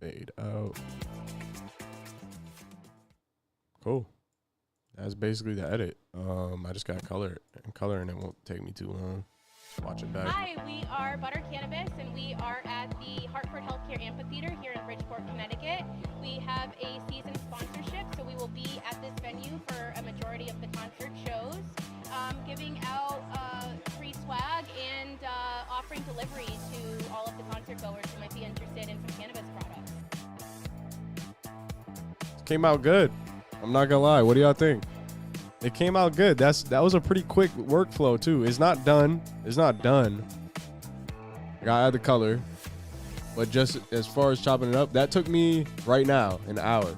Fade out. Cool. That's basically the edit. I just got color and it won't take me too long. Watch it back. Hi, we are Butter Cannabis, and we are at the Hartford Healthcare Amphitheater here in Bridgeport, Connecticut. We have a season sponsorship, so we will be at this venue for a majority of the concert shows, giving out free swag and offering delivery to all of the concert goers who might be interested in some cannabis products. Came out good. I'm not gonna lie. What do y'all think? It came out good. That was a pretty quick workflow too. It's not done. It's not done. I gotta add the color. But just as far as chopping it up, that took me right now an hour.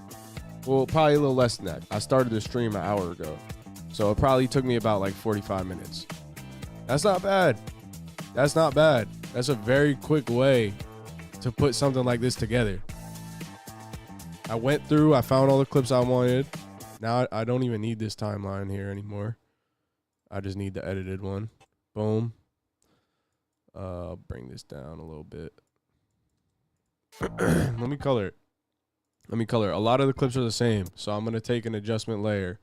Well, probably a little less than that. I started the stream an hour ago. So it probably took me about like 45 minutes. That's not bad. That's not bad. That's a very quick way to put something like this together. I went through, I found all the clips I wanted. Now I don't even need this timeline here anymore. I just need the edited one. Boom. Bring this down a little bit. Let me color it. A lot of the clips are the same, so I'm going to take an adjustment layer.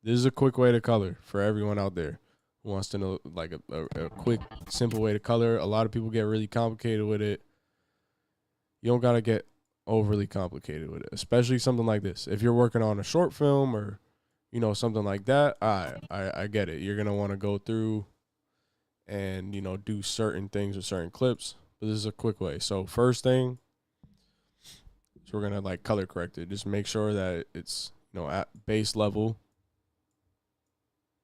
This is a quick way to color for everyone out there who wants to know, like a quick, simple way to color. A lot of people get really complicated with it. You don't got to get overly complicated with it, especially something like this. If you're working on a short film or, you know, something like that, I get it. You're going to want to go through and, you know, do certain things with certain clips, but this is a quick way. So first thing, so we're going to like color correct it. Just make sure that it's, you know, at base level.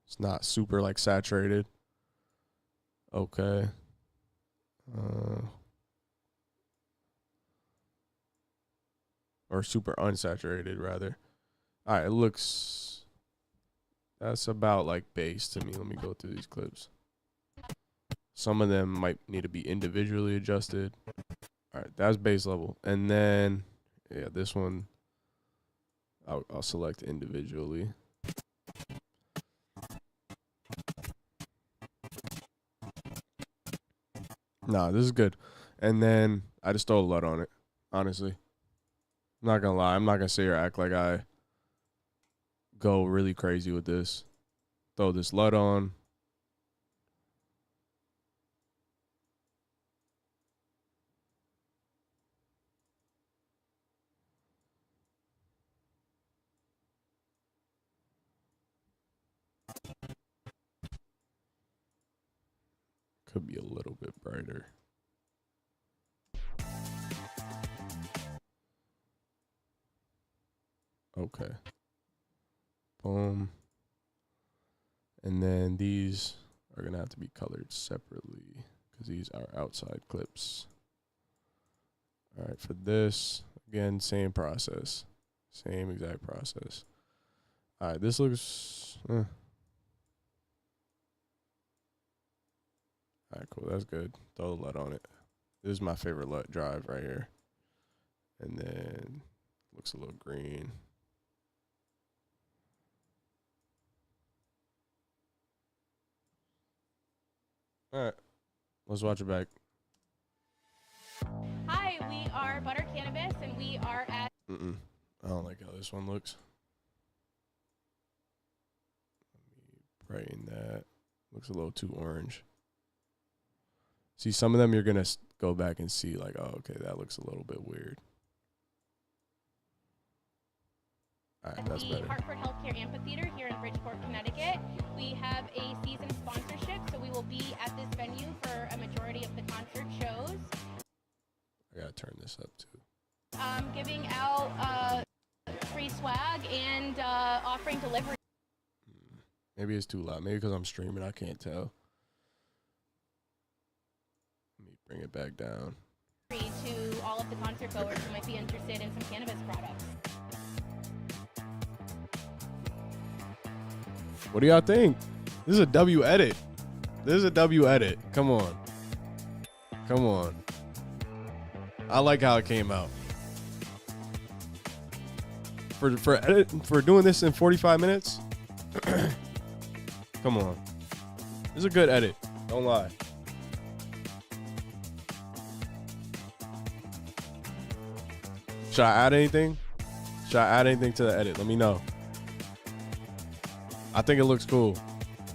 It's not super like saturated. Okay. Or super unsaturated rather. All right, it looks, that's about like base to me. Let me go through these clips. Some of them might need to be individually adjusted. All right, that's base level. And then, yeah, this one, I'll select individually. Nah, this is good. And then I just throw a LUT on it, honestly. I'm not gonna lie. I'm not gonna sit here and act like I go really crazy with this. Throw this LUT on. Could be a little bit brighter. Okay. Boom. And then these are going to have to be colored separately because these are outside clips. All right, for this, again, same process. Same exact process. All right, this looks... All right, cool. That's good. Throw the LUT on it. This is my favorite LUT drive right here. And then looks a little green. All right, let's watch it back. Hi, we are Butter Cannabis, and we are at... I don't like how this one looks. Let me brighten that. Looks a little too orange. See, some of them you're going to go back and see like, oh, okay, that looks a little bit weird. All right, that's better. Hartford Healthcare Amphitheater here in Bridgeport, Connecticut. We have a season sponsorship, so we will be at this venue for a majority of the concert shows. I got to turn this up too. Giving out free swag and offering delivery. Maybe it's too loud. Maybe because I'm streaming, I can't tell. Let me bring it back down. To all of the concert goers who might be interested in some cannabis products. What do y'all think? This is a W edit. This is a W edit. Come on. Come on. I like how it came out. For doing this in 45 minutes? Come on. This is a good edit. Don't lie. Should I add anything? Should I add anything to the edit? Let me know. I think it looks cool.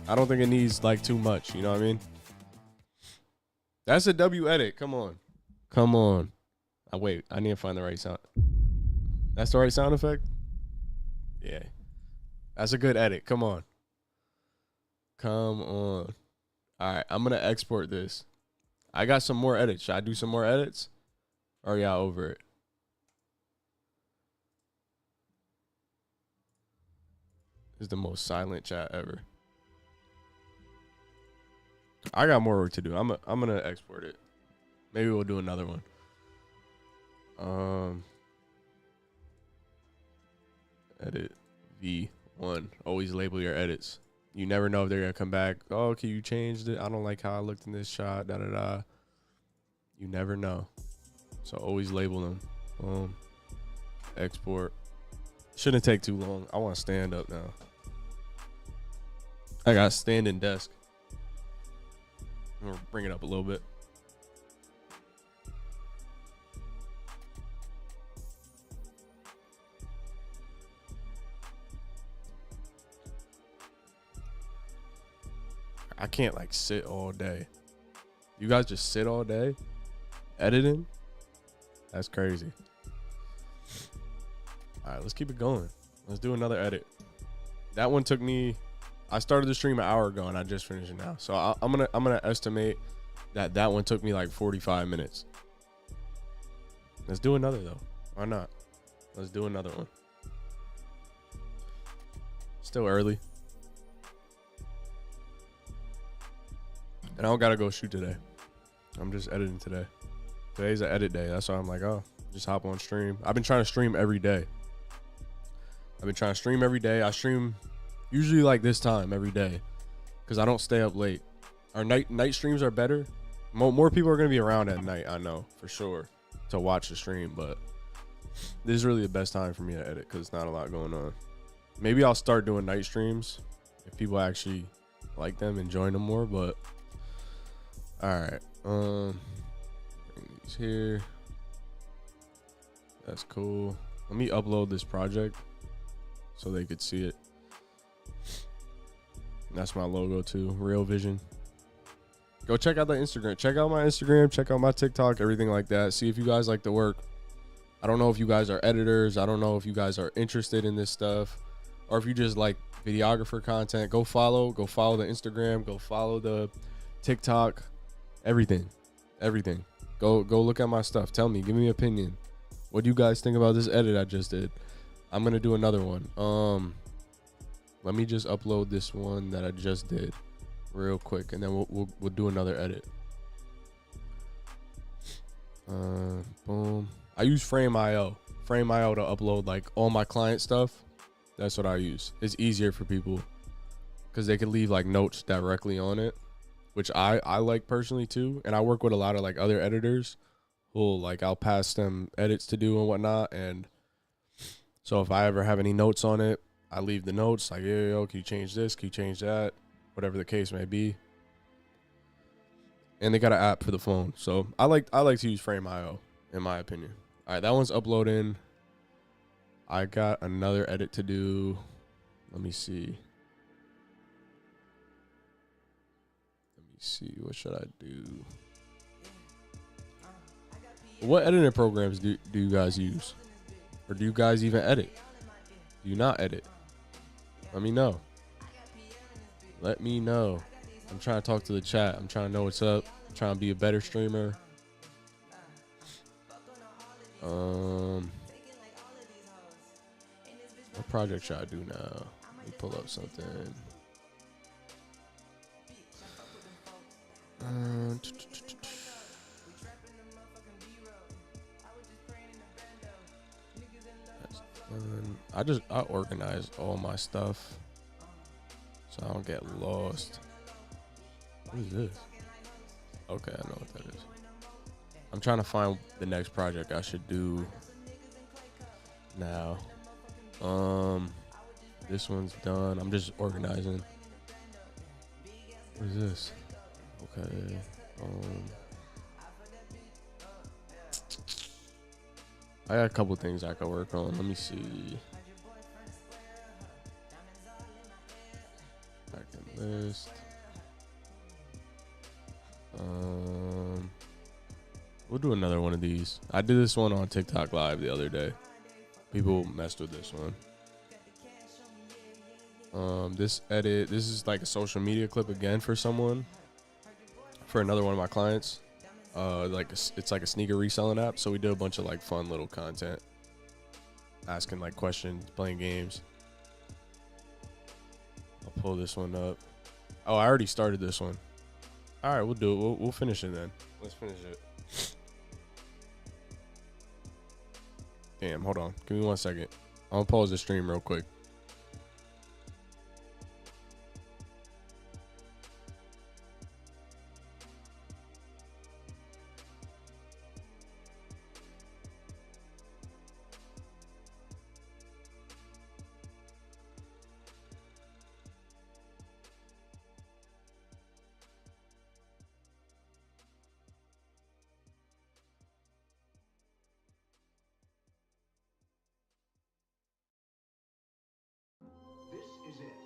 I don't think it needs like too much. You know what I mean? That's a W edit. Come on. Come on. Wait, I need to find the right sound. That's the right sound effect? Yeah. That's a good edit. Come on. Come on. All right, I'm going to export this. I got some more edits. Should I do some more edits? Or y'all over it? This is the most silent chat ever. I got more work to do. I'm gonna export it. Maybe we'll do another one. Edit V1. Always label your edits. You never know if they're gonna come back. Oh, can you change it? I don't like how I looked in this shot. Da da da. You never know. So always label them. Boom. Export. Shouldn't take too long. I want to stand up now. I got a standing desk. I'm gonna bring it up a little bit. I can't like sit all day. You guys just sit all day editing? That's crazy. All right, let's keep it going. Let's do another edit. That one took me, I started the stream an hour ago and I just finished it now. So I'm gonna estimate that one took me like 45 minutes. Let's do another though. Why not? Let's do another one. Still early. And I don't gotta go shoot today. I'm just editing today. Today's an edit day. That's why I'm like, oh, just hop on stream. I've been trying to stream every day. I stream usually like this time every day because I don't stay up late. Our night streams are better. More people are gonna be around at night, I know for sure, to watch the stream. But this is really the best time for me to edit because there's not a lot going on. Maybe I'll start doing night streams if people actually like them and join them more. But all right, bring these here. That's cool. Let me upload this project so they could see it. That's my logo too, Real Vision. Go check out the Instagram. Check out my Instagram. Check out my TikTok. Everything like that. See if you guys like the work. I don't know if you guys are editors. I don't know if you guys are interested in this stuff, or if you just like videographer content. Go follow the Instagram. Go follow the TikTok. Everything. Go look at my stuff. Tell me. Give me an opinion. What do you guys think about this edit I just did? I'm gonna do another one. Let me just upload this one that I just did real quick, and then we'll do another edit. Boom. I use Frame.io to upload like all my client stuff. That's what I use. It's easier for people because they can leave like notes directly on it, which I like personally too. And I work with a lot of like other editors who like I'll pass them edits to do and whatnot. And so if I ever have any notes on it, I leave the notes like, yo, can you change this? Can you change that? Whatever the case may be. And they got an app for the phone. So I like to use Frame.io in my opinion. All right, that one's uploading. I got another edit to do. Let me see. What should I do? What editing programs do you guys use? Or do you guys even edit? Do you not edit? Let me know. Let me know. I'm trying to talk to the chat. I'm trying to know what's up. I'm trying to be a better streamer. What project should I do now? Let me pull up something. I organize all my stuff so I don't get lost. What is this? Okay, I know what that is. I'm trying to find the next project I should do now. This one's done. I'm just organizing. What is this? Okay. I got a couple things I could work on. Let me see. Back in list. We'll do another one of these. I did this one on TikTok Live the other day. People messed with this one. This is like a social media clip again for someone. For another one of my clients. It's like a sneaker reselling app. So we did a bunch of like fun little content. Asking like questions, playing games. pull this one up. Oh, I already started this one. All right, we'll do it. We'll finish it then. Let's finish it. Damn, hold on. Give me 1 second. I'm gonna pause the stream real quick. This is it.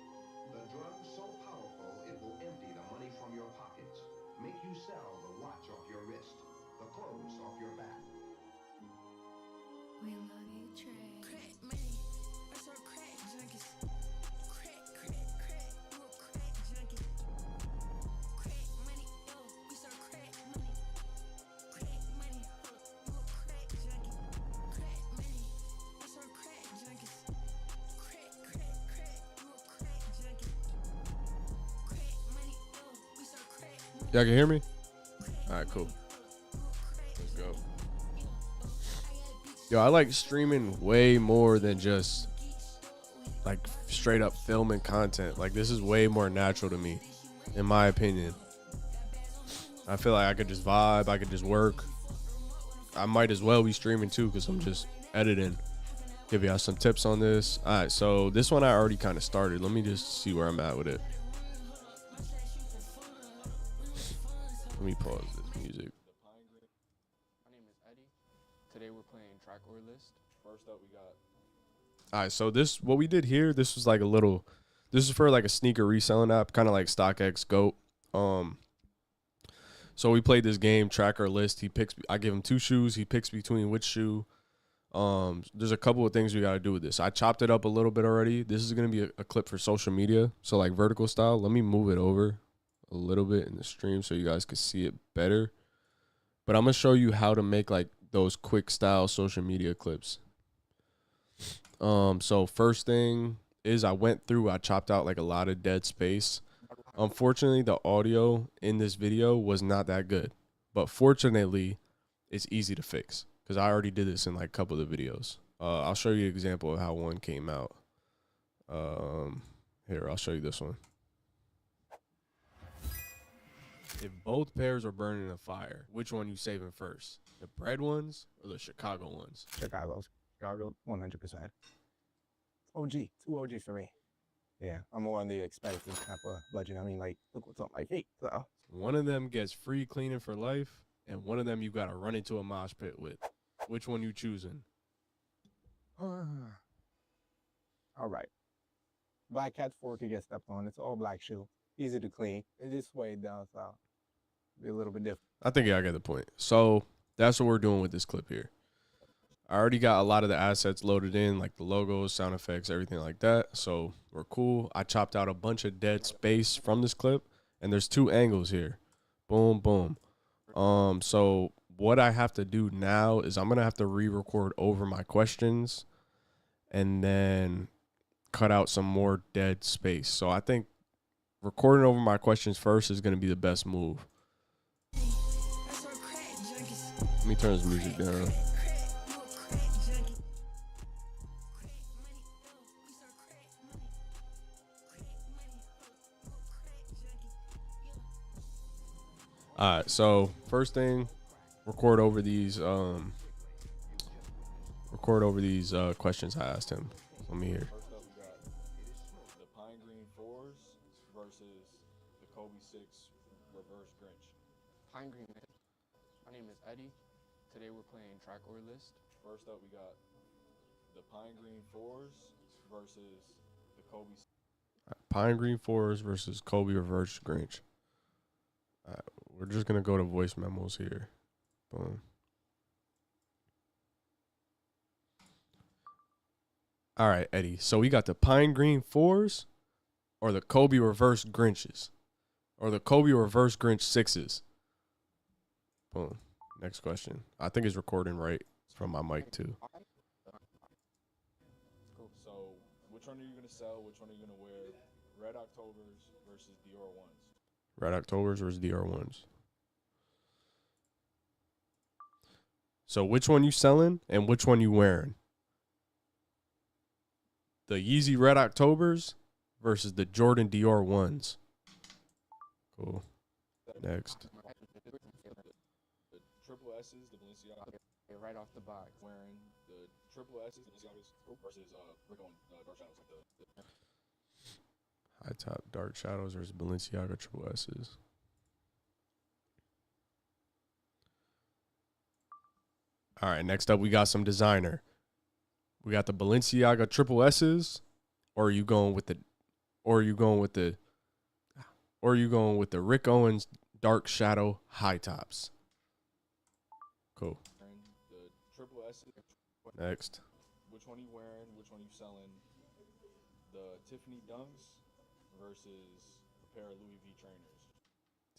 The drug so powerful it will empty the money from your pockets, make you sell the watch off your wrist, the clothes off your back. We love you, Trey. Crack money, that's our crack junkies. Crack, crack, crack, you a crack junkie. Crack money, yo, we serve crack money. Crack money, ho, you a crack junkie. Crack money, that's our crack junkies. Crack, crack, crack, you a crack junkie. Crack money, yo, we serve crack money. Y'all can hear me? All right, cool. Let's go. Yo, I like streaming way more than just like straight up filming content. Like, this is way more natural to me, in my opinion. I feel like I could just vibe, I could just work. I might as well be streaming too, because I'm just editing. Give you guys some tips on this. All right, so this one I already kind of started. Let me just see where I'm at with it. Let me pause this music. My name is Eddie. Today we're playing Track or List. First up, we got. All right, so what we did here, this was like this is for like a sneaker reselling app, kind of like StockX GOAT. So we played this game, Track or List. I give him 2 shoes. He picks between which shoe. There's a couple of things we got to do with this. I chopped it up a little bit already. This is going to be a clip for social media. So like vertical style. Let me move it over a little bit in the stream so you guys can see it better. But I'm going to show you how to make like those quick style social media clips. So first thing is I chopped out like a lot of dead space. Unfortunately, the audio in this video was not that good, but fortunately it's easy to fix because I already did this in like a couple of the videos. I'll show you an example of how one came out. Here, I'll show you this one. If both pairs were burning in a fire, which one you saving first? The bread ones or the Chicago ones? Chicago, 100%. OG, 2 OG for me. Yeah, I'm more on the expensive type of budget. I mean, like, look what's on my feet. So One of them gets free cleaning for life, and one of them you gotta run into a mosh pit with. Which one you choosing? all right. Black Cat 4 could get stepped on. It's all black shoe, easy to clean. It just weighed down, so be a little bit different. I think I get the point. So that's what we're doing with this clip here. I already got a lot of the assets loaded in, like the logos, sound effects, everything like that. So we're cool. I chopped out a bunch of dead space from this clip, and there's 2 angles here. Boom, boom. So what I have to do now is I'm gonna have to re-record over my questions, and then cut out some more dead space. So I think recording over my questions first is gonna be the best move. That's our crack junkies. Let me turn this music down. All right, so first thing, record over these questions I asked him. Let me hear. First up, we got the Pine Green 4s versus the Kobe 6 Reverse Grinch. Pine Green, man. My name is Eddie. Today we're playing Track or List. First up, we got the Pine Green 4s versus the Kobe. Pine Green 4s versus Kobe Reverse Grinch. We're just gonna go to voice memos here. Boom. All right, Eddie. So we got the Pine Green 4s or the Kobe Reverse Grinches or the Kobe Reverse Grinch 6s. Boom. Next question. I think it's recording right from my mic too. Cool. So which one are you gonna sell? Which one are you gonna wear? Red Octobers versus Dior ones. Red Octobers versus Dior ones. So which one you selling and which one you wearing? The Yeezy Red Octobers versus the Jordan Dior ones. Cool. Next. The triple S's, the Balenciaga. Right off the box. Wearing the triple S's, the Balenciagas versus we're going Dark Shadows like the High top Dark Shadows versus Balenciaga triple S's. All right, next up we got some designer. We got the Balenciaga triple S's, or are you going with the Rick Owens Dark Shadow high tops? Cool. wearing the triple S's. Next. Which one you wearing? Which one you selling? The Tiffany Dunks versus a pair of Louis V trainers.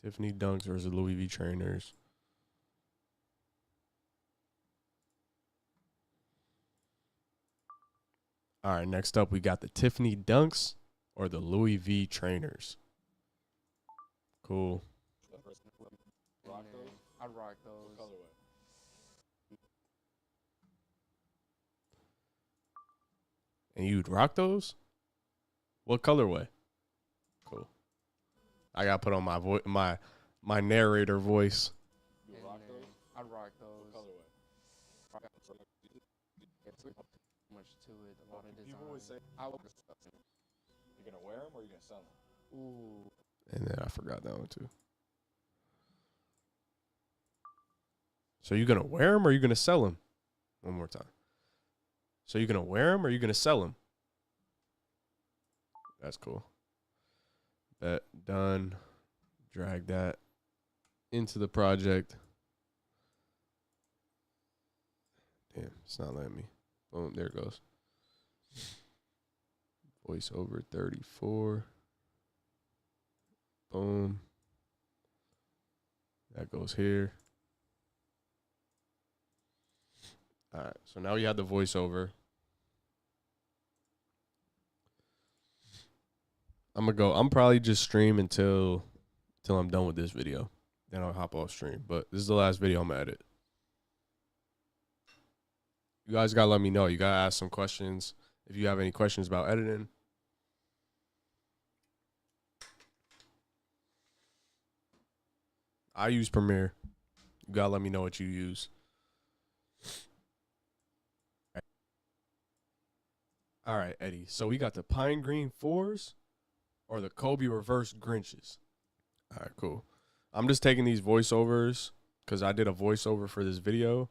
Tiffany Dunks versus Louis V trainers. All right, next up we got the Tiffany Dunks or the Louis V trainers. Cool. Rock And those? I'd rock What those. colorway? And you'd rock those? What colorway? Cool. I got to put on my narrator voice. You And rock then those? I'd rock What those. colorway? It's much to it. A lot of design. People always say I would. you're gonna wear them or you're gonna sell them. Ooh. And then I forgot that one too. So you going to wear them or you going to sell them? One more time. So you going to wear them or you going to sell them? That's cool. Bet done. Drag that into the project. Damn, it's not letting me. Boom, there it goes. Voiceover 34. Boom. That goes here. All right, so now we have the voiceover. I'm probably just stream until I'm done with this video. Then I'll hop off stream. But this is the last video I'm gonna edit. You guys gotta let me know. You gotta ask some questions if you have any questions about editing. I use Premiere. You gotta let me know what you use. All right, Eddie. So we got the Pine Green 4s or the Kobe Reverse Grinches. All right, cool. I'm just taking these voiceovers because I did a voiceover for this video.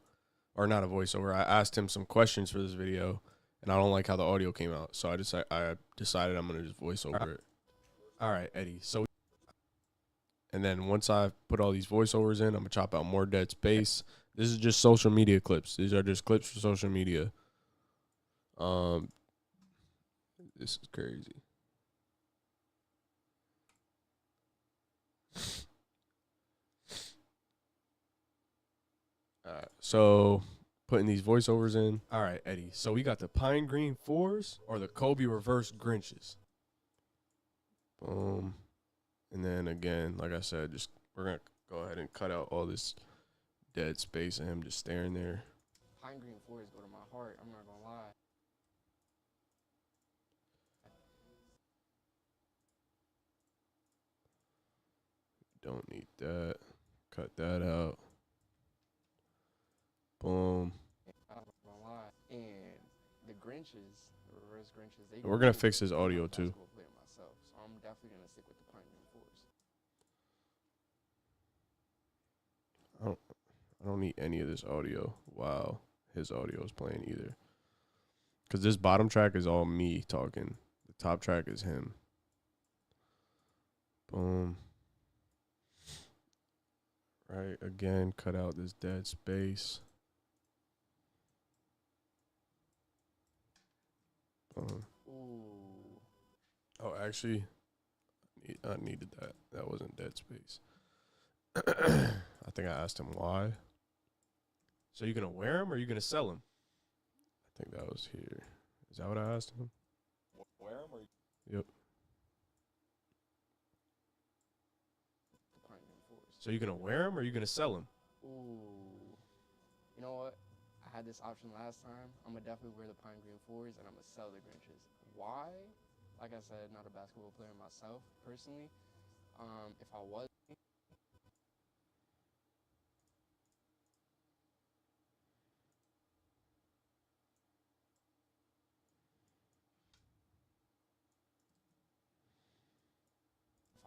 Or not a voiceover. I asked him some questions for this video, and I don't like how the audio came out. So I decided I'm going to just voice over it. All right, Eddie. So, and then once I put all these voiceovers in, I'm going to chop out more dead space. This is just social media clips. These are just clips for social media. This is crazy. All right, so putting these voiceovers in. All right, Eddie. So we got the Pine Green 4s or the Kobe Reverse Grinches. Boom. And then again, like I said, just we're going to go ahead and cut out all this dead space and him just staring there. Pine Green 4s go to my heart. I'm not gonna lie. Don't need that. Cut that out. Boom. I'm not gonna lie. And the Grinches, the reverse Grinches, they. We're gonna fix his audio, too. Basketball player myself, so I'm definitely gonna stick with the Pine Green 4s. I don't need any of this audio while his audio is playing either. Because this bottom track is all me talking. The top track is him. Boom. Right, again, cut out this dead space. Boom. Ooh. Oh, actually, I needed that. That wasn't dead space. I think I asked him why. So you gonna wear them or you gonna sell them? I think that was here. Is that what I asked him? Wear them or Yep. So you gonna wear them or you gonna sell them? Ooh. You know what? I had this option last time. I'm gonna definitely wear the pine green fours and I'm gonna sell the Grinches. Why? Like I said, not a basketball player myself personally. If I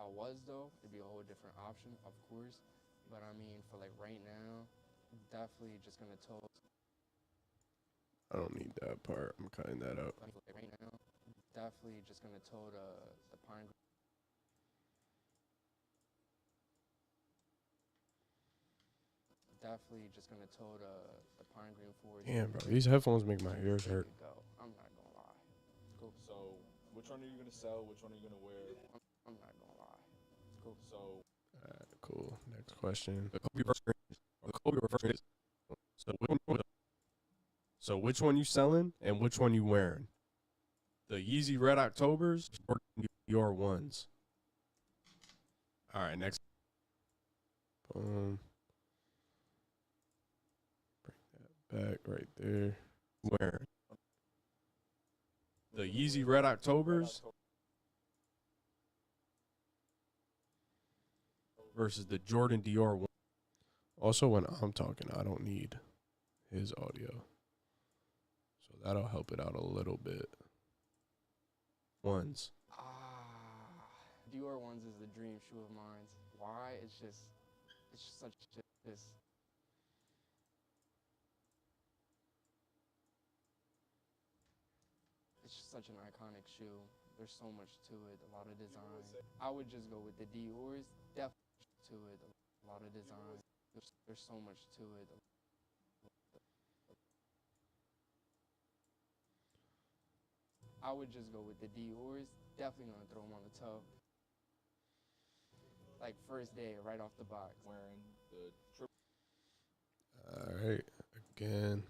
was, though, it'd be a whole different option, of course. But I mean, for like right now, definitely just gonna toe. I don't need that part. I'm cutting that out. Like right now, definitely just gonna toe the pine. Definitely just gonna toe the pine green fours. Damn, bro, these headphones make my ears hurt. Go. I'm not gonna lie. Cool. So, which one are you gonna sell? Which one are you gonna wear? I'm not gonna lie. Cool. So, Cool. Next question. So which one you selling and which one you wearing? The Yeezy Red Octobers or your ones? All right, next. Boom. Bring that back right there. Wearing the Yeezy Red Octobers versus the Jordan Dior one. Also, when I'm talking, I don't need his audio. So that'll help it out a little bit. Ones. Dior ones is the dream shoe of mine. Why? It's just such this. It's just such an iconic shoe. There's so much to it, a lot of design. I would just go with the Dior's, definitely to it, a lot of design. There's so much to it. I would just go with the Dior's, definitely gonna throw them on the toe. Like first day, right off the box. wearing the triple. All right, again.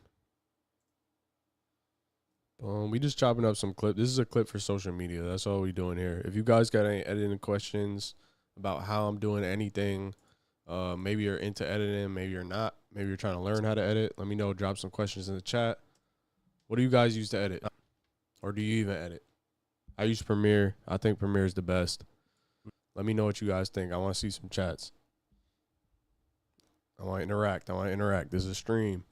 Boom. We just chopping up some clip. This is a clip for social media. That's all we doing here. If you guys got any editing questions about how I'm doing anything, maybe you're into editing, maybe you're not, maybe you're trying to learn how to edit, let me know. Drop some questions in the chat. What do you guys use to edit? Or do you even edit? I use Premiere. I think Premiere is the best. Let me know what you guys think. I want to see some chats. I want to interact. This is a stream.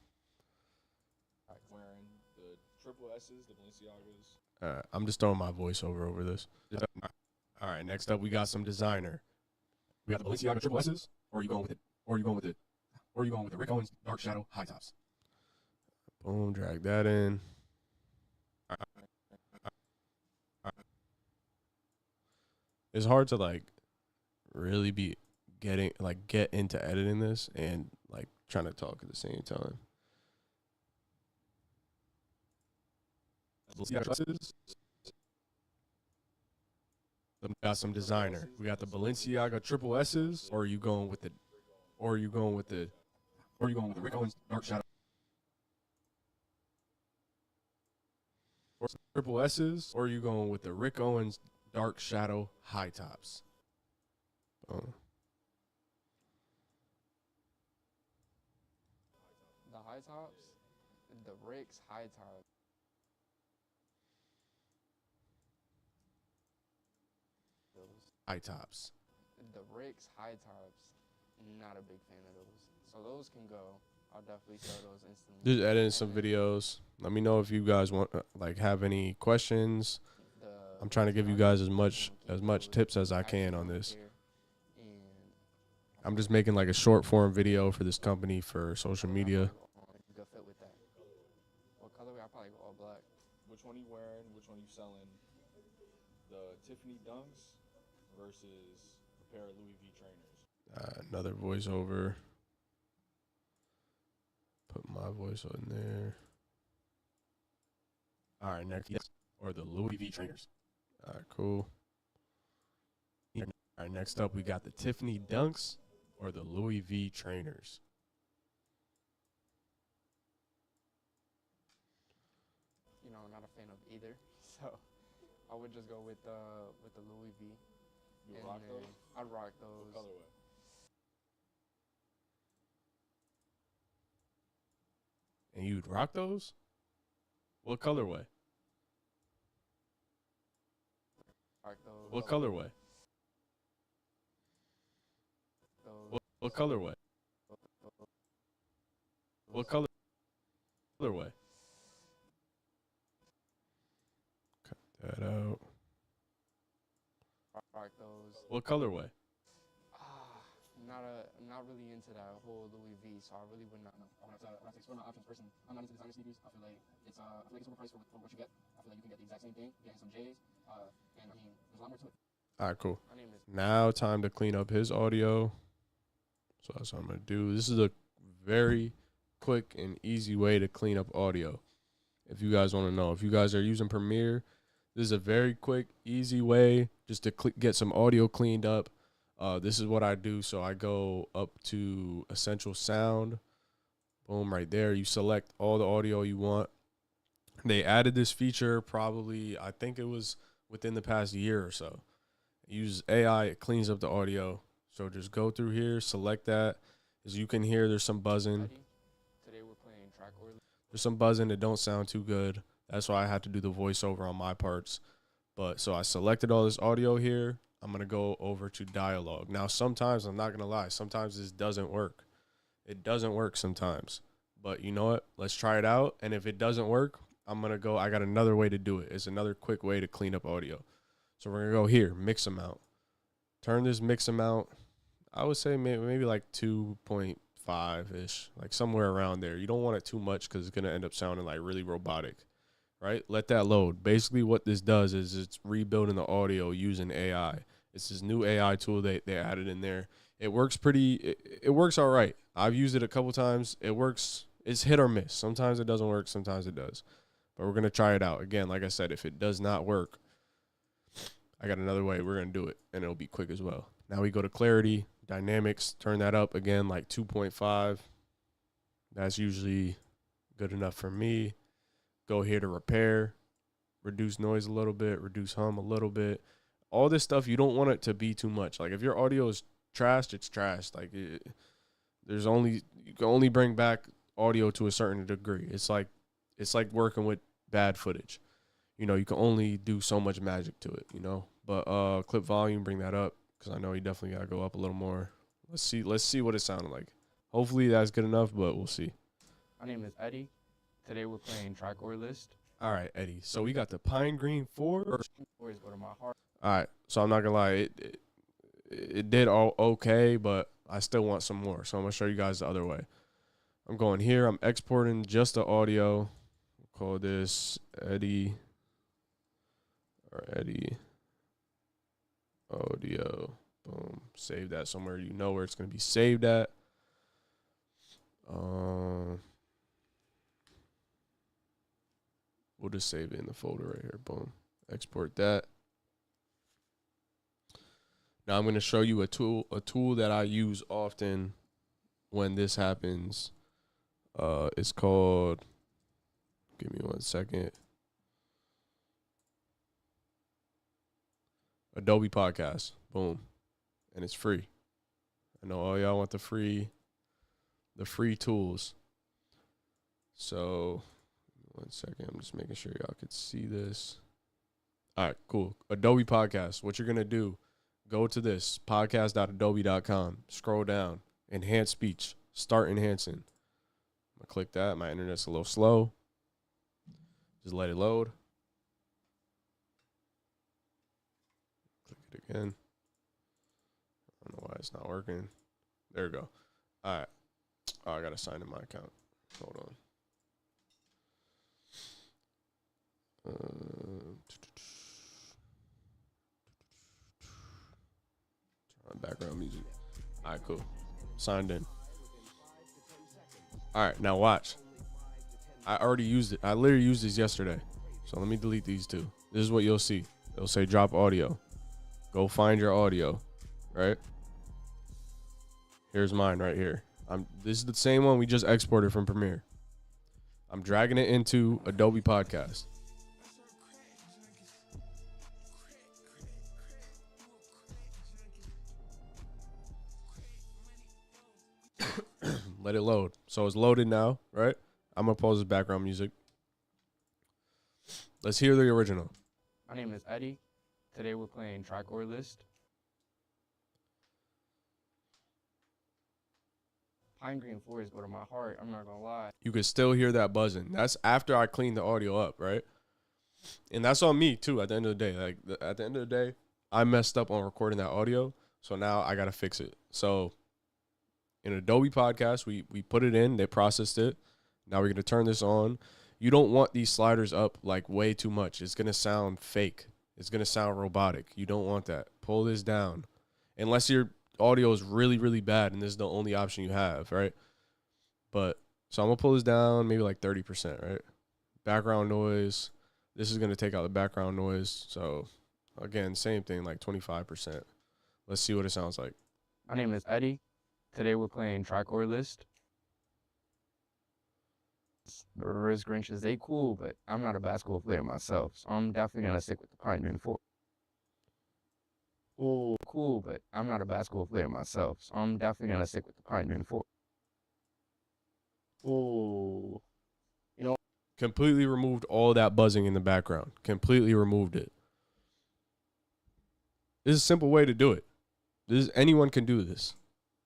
Wearing the triple S's, the Balenciagas. I'm just throwing my voiceover over this. All right, next up we got some designer. We got the Balenciaga triple S's, or are you going with it? Or are you going with it? Or are you going with the Rick Owens Dark Shadow high tops? Boom, drag that in. It's hard to like really be get into editing this and like trying to talk at the same time. We got some designer. We got the Balenciaga triple S's, or are you going with the Rick Owens Dark Shadow? Or triple S's, or are you going with the Rick Owens Dark Shadow high tops? Oh. The high tops, the Rick's high tops. High tops. The Rick's high tops, not a big fan of those. So those can go. I'll definitely sell those instantly. Just editing some videos. Let me know if you guys want have any questions. I'm trying to give you guys as much tips as I can on this. I'm just making like a short form video for this company for social media. Good fit with that. What colorway? I'll probably go all black. Which one are you wearing? Which one are you selling? The Tiffany Dunks versus a pair of Louis V trainers. Another voiceover. Put my voice on there. All right, next. Or the Louis V trainers. All right, cool. All right, next up we got the Tiffany Dunks or the Louis V trainers. You know, I'm not a fan of either, so I would just go with the Louis V. You rock those? I'd rock those. What colorway? And you'd rock those? What colorway? Rock those. What colorway? What colorway? What colorway? Cut that out. Rock those. What colorway? Not really into that whole Louis V, so I really would not know. I want to explore my options personally. I'm not into designer sneakers. I feel like it's overpriced for what you get. I feel like you can get the exact same thing, getting some J's, and I mean, there's a lot more to it. All right, cool. My name is Now time to clean up his audio. So that's what I'm going to do. This is a very quick and easy way to clean up audio. If you guys want to know, if you guys are using Premiere, this is a very quick, easy way just to get some audio cleaned up. This is what I do. So I go up to Essential Sound. Boom, right there. You select all the audio you want. They added this feature probably, I think it was within the past year or so. It uses AI, it cleans up the audio. So just go through here, select that. As you can hear, there's some buzzing. Today we're playing track order. There's some buzzing that don't sound too good. That's why I had to do the voiceover on my parts. But so I selected all this audio here. I'm going to go over to dialogue. Now, sometimes, I'm not going to lie, sometimes this doesn't work. It doesn't work sometimes. But you know what? Let's try it out. And if it doesn't work, I'm going to go, I got another way to do it. It's another quick way to clean up audio. So we're going to go here, mix amount. Turn this mix amount, I would say maybe like 2.5-ish, like somewhere around there. You don't want it too much because it's going to end up sounding like really robotic, right? Let that load. Basically what this does is it's rebuilding the audio using AI. It's this new AI tool they added in there. It works it works all right. I've used it a couple times. It works. It's hit or miss. Sometimes it doesn't work. Sometimes it does. But we're going to try it out. Again, like I said, if it does not work, I got another way. We're going to do it, and it'll be quick as well. Now we go to clarity, dynamics, turn that up again, like 2.5. That's usually good enough for me. Go here to repair, reduce noise a little bit, reduce hum a little bit. All this stuff, you don't want it to be too much. Like if your audio is trashed, it's trashed. Like you can only bring back audio to a certain degree. It's like working with bad footage. You know, you can only do so much magic to it, you know. But clip volume, bring that up because I know you definitely got to go up a little more. Let's see what it sounded like. Hopefully that's good enough, but we'll see. My name is Eddie. Today we're playing track order list. All right, Eddie. So we got the Pine Green 4. Fours go to my heart. All right. So I'm not gonna lie, it did all okay, but I still want some more. So I'm gonna show you guys the other way. I'm going here. I'm exporting just the audio. We'll call this Eddie audio. Boom. Save that somewhere you know where it's gonna be saved at. We'll just save it in the folder right here. Boom. Export that. Now I'm going to show you a tool that I use often when this happens. It's called, give me 1 second. Adobe Podcast. Boom. And it's free. I know all y'all want the free tools. So 1 second. I'm just making sure y'all could see this. All right, cool. Adobe Podcast. What you're going to do, go to this, podcast.adobe.com. Scroll down. Enhance speech. Start enhancing. I'm going to click that. My internet's a little slow. Just let it load. Click it again. I don't know why it's not working. There we go. All right. Oh, I got to sign in my account. Hold on. Background music. All right, cool. Signed in. All right, now watch. I already used it. I literally used this yesterday. So let me delete these two. This is what you'll see. It'll say drop audio. Go find your audio, right? Here's mine right here. This is the same one we just exported from Premiere. I'm dragging it into Adobe Podcast. Let it load. So it's loaded now, right? I'm gonna pause the background music. Let's hear the original. My name is Eddie. Today we're playing Track or List. Pine Green Forest go to my heart. I'm not gonna lie. You could still hear that buzzing. That's after I cleaned the audio up, right? And that's on me too. At the end of the day, at the end of the day, I messed up on recording that audio, so now I gotta fix it. So in Adobe Podcast, we put it in, they processed it. Now we're gonna turn this on. You don't want these sliders up like way too much. It's gonna sound fake. It's gonna sound robotic. You don't want that. Pull this down, unless your audio is really, really bad and this is the only option you have, right? But so I'm gonna pull this down maybe like 30%, right? Background noise. This is gonna take out the background noise. So again, same thing, like 25%. Let's see what it sounds like. My name is Eddie. Today we're playing Track or List. The Reverse Grinches, they cool, but I'm not a basketball player myself, so I'm definitely gonna stick with the Pine Green Forest. Oh, cool, but I'm not a basketball player myself, so I'm definitely gonna stick with the Pine Green Forest. Oh, Completely removed all that buzzing in the background. Completely removed it. This is a simple way to do it. Anyone can do this,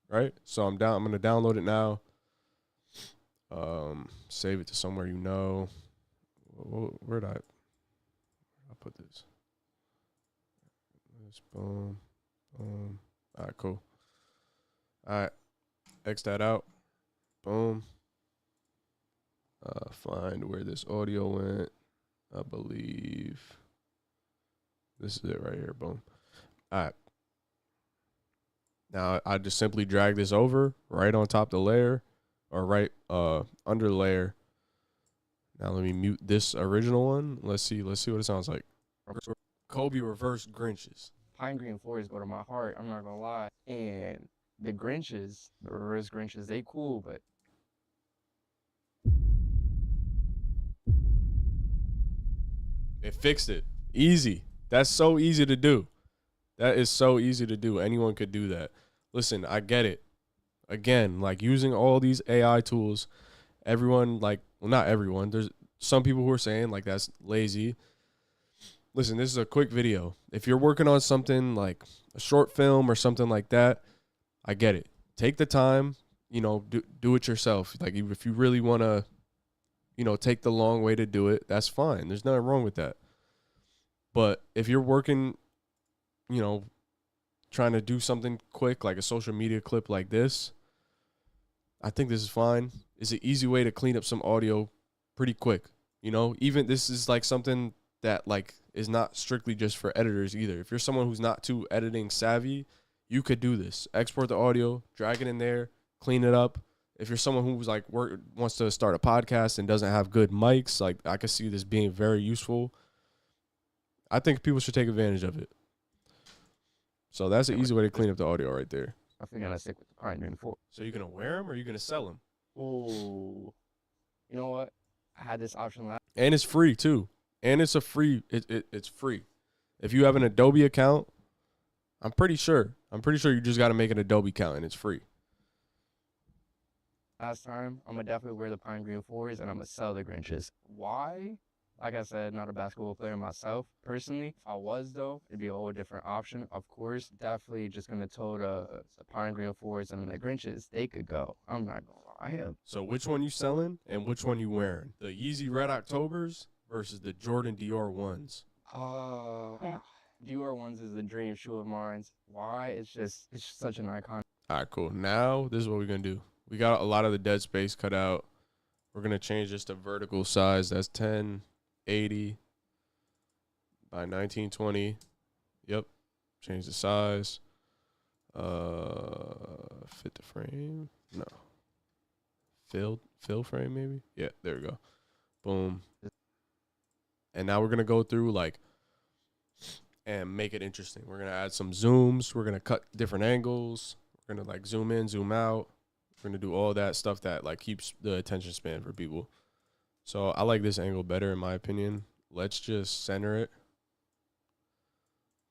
right? So I'm gonna download it now. Save it to somewhere you know. Where did I put this? Boom, boom. All right, cool. All right, X that out. Boom. Find where this audio went. I believe this is it right here. Boom. All right. Now I just simply drag this over right on top of the layer, or right under the layer. Now let me mute this original one. Let's see what it sounds like. Kobe Reverse Grinches. Pine Green Forest go to my heart. I'm not gonna lie. And the Grinches, the Reverse Grinches, they cool, but It fixed it. Easy. That's so easy to do. That is so easy to do. Anyone could do that. Listen, I get it. Again, like using all these AI tools, everyone, like, well, not everyone. There's some people who are saying like that's lazy. Listen, this is a quick video. If you're working on something like a short film or something like that, I get it. Take the time, do it yourself. Like if you really want to, take the long way to do it, that's fine. There's nothing wrong with that. But if you're working, trying to do something quick, like a social media clip like this, I think this is fine. It's an easy way to clean up some audio pretty quick. Even this is like something that like is not strictly just for editors either. If you're someone who's not too editing savvy, you could do this. Export the audio, drag it in there, clean it up. If you're someone who's like wants to start a podcast and doesn't have good mics, like I could see this being very useful. I think people should take advantage of it. So that's an easy way to clean up the audio right there. I think I'm gonna stick with the Pine Green Forest. So you're gonna wear them or you're gonna sell them? Oh, you know what? I had this option last. And it's free too. And it's it's free. If you have an Adobe account, I'm pretty sure you just got to make an Adobe account and it's free. Last time, I'm gonna definitely wear the Pine Green Forest and I'm gonna sell the Grinches. Why? Like I said, not a basketball player myself, personally. If I was, though, it'd be a whole different option. Of course, definitely just going to tell the Pine Green Forest and the Grinches, they could go. I'm not going to lie. So which one you selling and which one you wearing? The Yeezy Red Octobers versus the Jordan Dior ones. Dior ones is the dream shoe of mine. Why? It's such an icon. All right, cool. Now, this is what we're going to do. We got a lot of the dead space cut out. We're going to change this to vertical size. That's 1080 by 1920. Yep. Change the size. Fit the frame. No. Fill frame maybe? Yeah, there we go. Boom. And now we're going to go through and make it interesting. We're going to add some zooms. We're going to cut different angles. We're going to zoom in, zoom out. We're going to do all that stuff that keeps the attention span for people. So I like this angle better in my opinion. Let's just center it.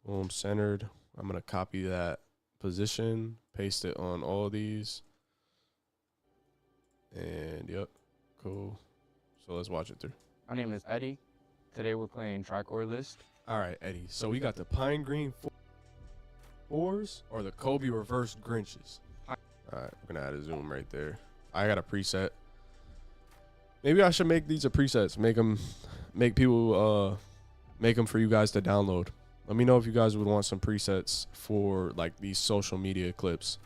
Boom, centered. I'm going to copy that position, paste it on all of these. And yep, cool. So let's watch it through. My name is Eddie. Today we're playing track or list. All right, Eddie. So we got the Pine Green Fours or the Kobe Reverse Grinches. All right, we're gonna add a zoom right there. I got a preset. Maybe I should make these a presets. Make them for you guys to download. Let me know if you guys would want some presets for like these social media clips.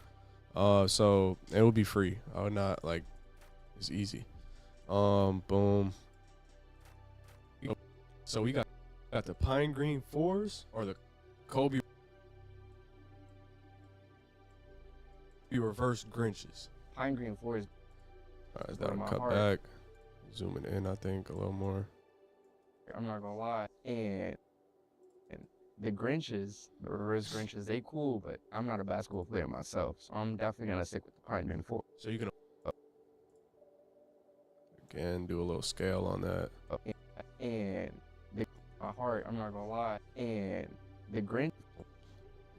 So it would be free. I would not like. It's easy. Boom. So we got the Pine Green Fours or the Kobe Reverse Grinches. Pine Green Forest. All right, Go to that'll my cut heart. back. Zooming in, I think, a little more. I'm not gonna lie. And the Grinches, the reverse Grinches, they cool, but I'm not a basketball player myself, so I'm definitely gonna stick with the Pine Green Forest. So you can again do a little scale on that. And my heart, I'm not gonna lie. And the Grinch.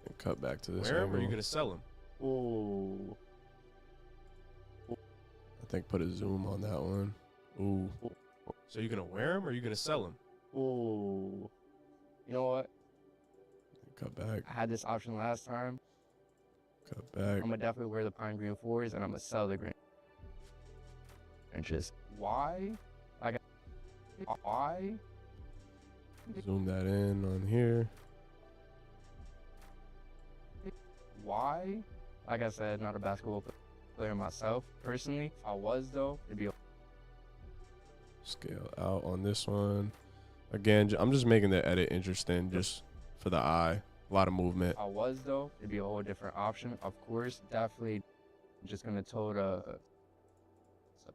And cut back to this Wear 'em or angle. Oh. you gonna sell them? Ooh. I think put a zoom on that one. Ooh. So you gonna wear them or you gonna sell them? Ooh. You know what? Cut back. I had this option last time. Cut back. I'm gonna definitely wear the Pine Green Fours and I'm gonna sell the Grinches. Why? Like, why? Zoom that in on here. Why? Like I said, not a basketball player myself, personally. If I was, though, it'd be Scale out on this one. Again, I'm just making the edit interesting just for the eye. A lot of movement. if I was, though, it'd be a whole different option. Of course, definitely just gonna tell the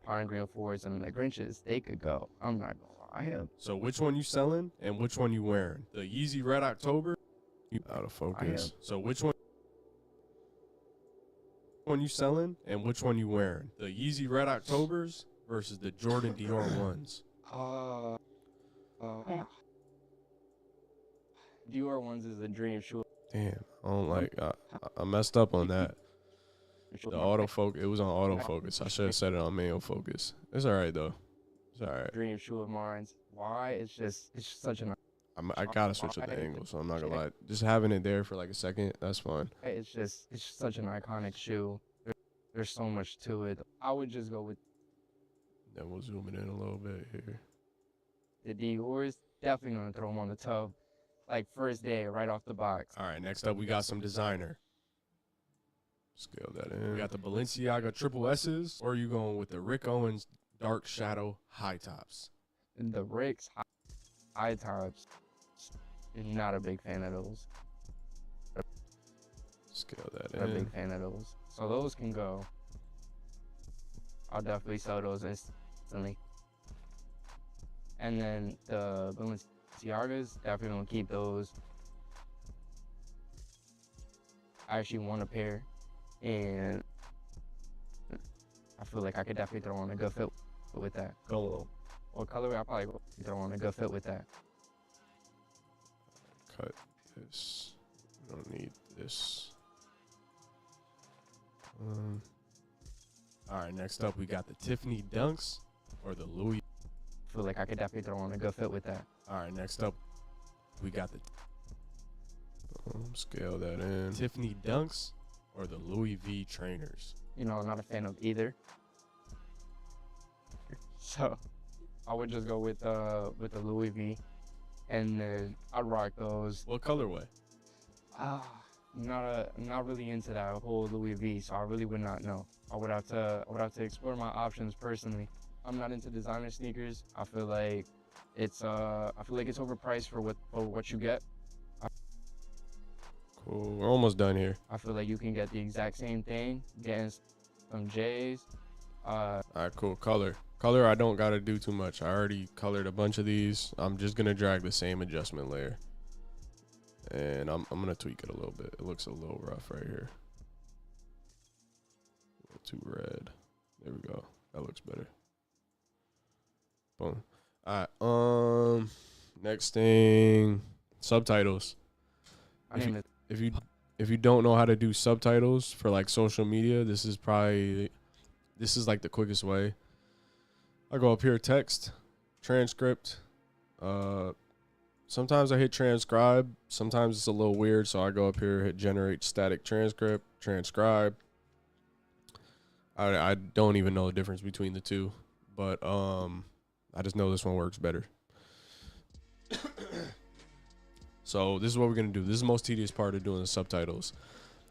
Pine Green Fours and the Grinches, they could go. I'm not gonna lie. So which one you selling and which one you wearing? The Yeezy Red October? You out of focus. So which one you selling and which one you wearing? The Yeezy Red Octobers versus the Jordan Dior ones. Dior ones is the dream shoe. Damn, I don't like. I messed up on that. The autofocus. It was on autofocus. I should have set it on manual focus. It's all right though. It's all right. Dream shoe of mine. Why? It's just such an. I gotta switch up the angle, so I'm not gonna lie. Just having it there for like a second, that's fine. It's such an iconic shoe. There's so much to it. I would just go with Then we'll zoom it in a little bit here. the Dior's. Definitely gonna throw them on the tub, like first day right off the box. All right, next up we got some designer. Scale that in. We got the Balenciaga Triple S's, or are you going with the Rick Owens Dark Shadow High Tops? And the Ricks high tops. Not a big fan of those. Scale that Not a in. big fan of those. So those can go. I'll definitely sell those instantly. And then the Balenciagas, definitely gonna keep those. I actually want a pair, and I feel like I could definitely throw on a good fit with that. Go or colorway, I probably throw on a good fit with that. Cut this. We don't need this. All right, next up we got the Tiffany Dunks or the Louis. I feel like I could definitely throw on a good fit with that. All right, next up we got the scale that in. Tiffany Dunks or the Louis V trainers. You know, not a fan of either. So I would just go with the Louis V, and then I'd rock those. What colorway? Not really into that whole Louis V, so I really would not know. I would have to explore my options personally. I'm not into designer sneakers. I feel like it's overpriced for what you get. Cool. We're almost done here. I feel like you can get the exact same thing, getting some J's. All right, cool. Color, I don't gotta do too much. I already colored a bunch of these. I'm just gonna drag the same adjustment layer, and I'm gonna tweak it a little bit. It looks a little rough right here. A little too red. There we go. That looks better. Boom. All right. Next thing, subtitles. If you don't know how to do subtitles for like social media, this is like the quickest way. I go up here, text, transcript. Sometimes I hit transcribe. Sometimes it's a little weird, so I go up here, hit generate static transcript, transcribe. I don't even know the difference between the two, but I just know this one works better. So this is what we're gonna do. This is the most tedious part of doing the subtitles.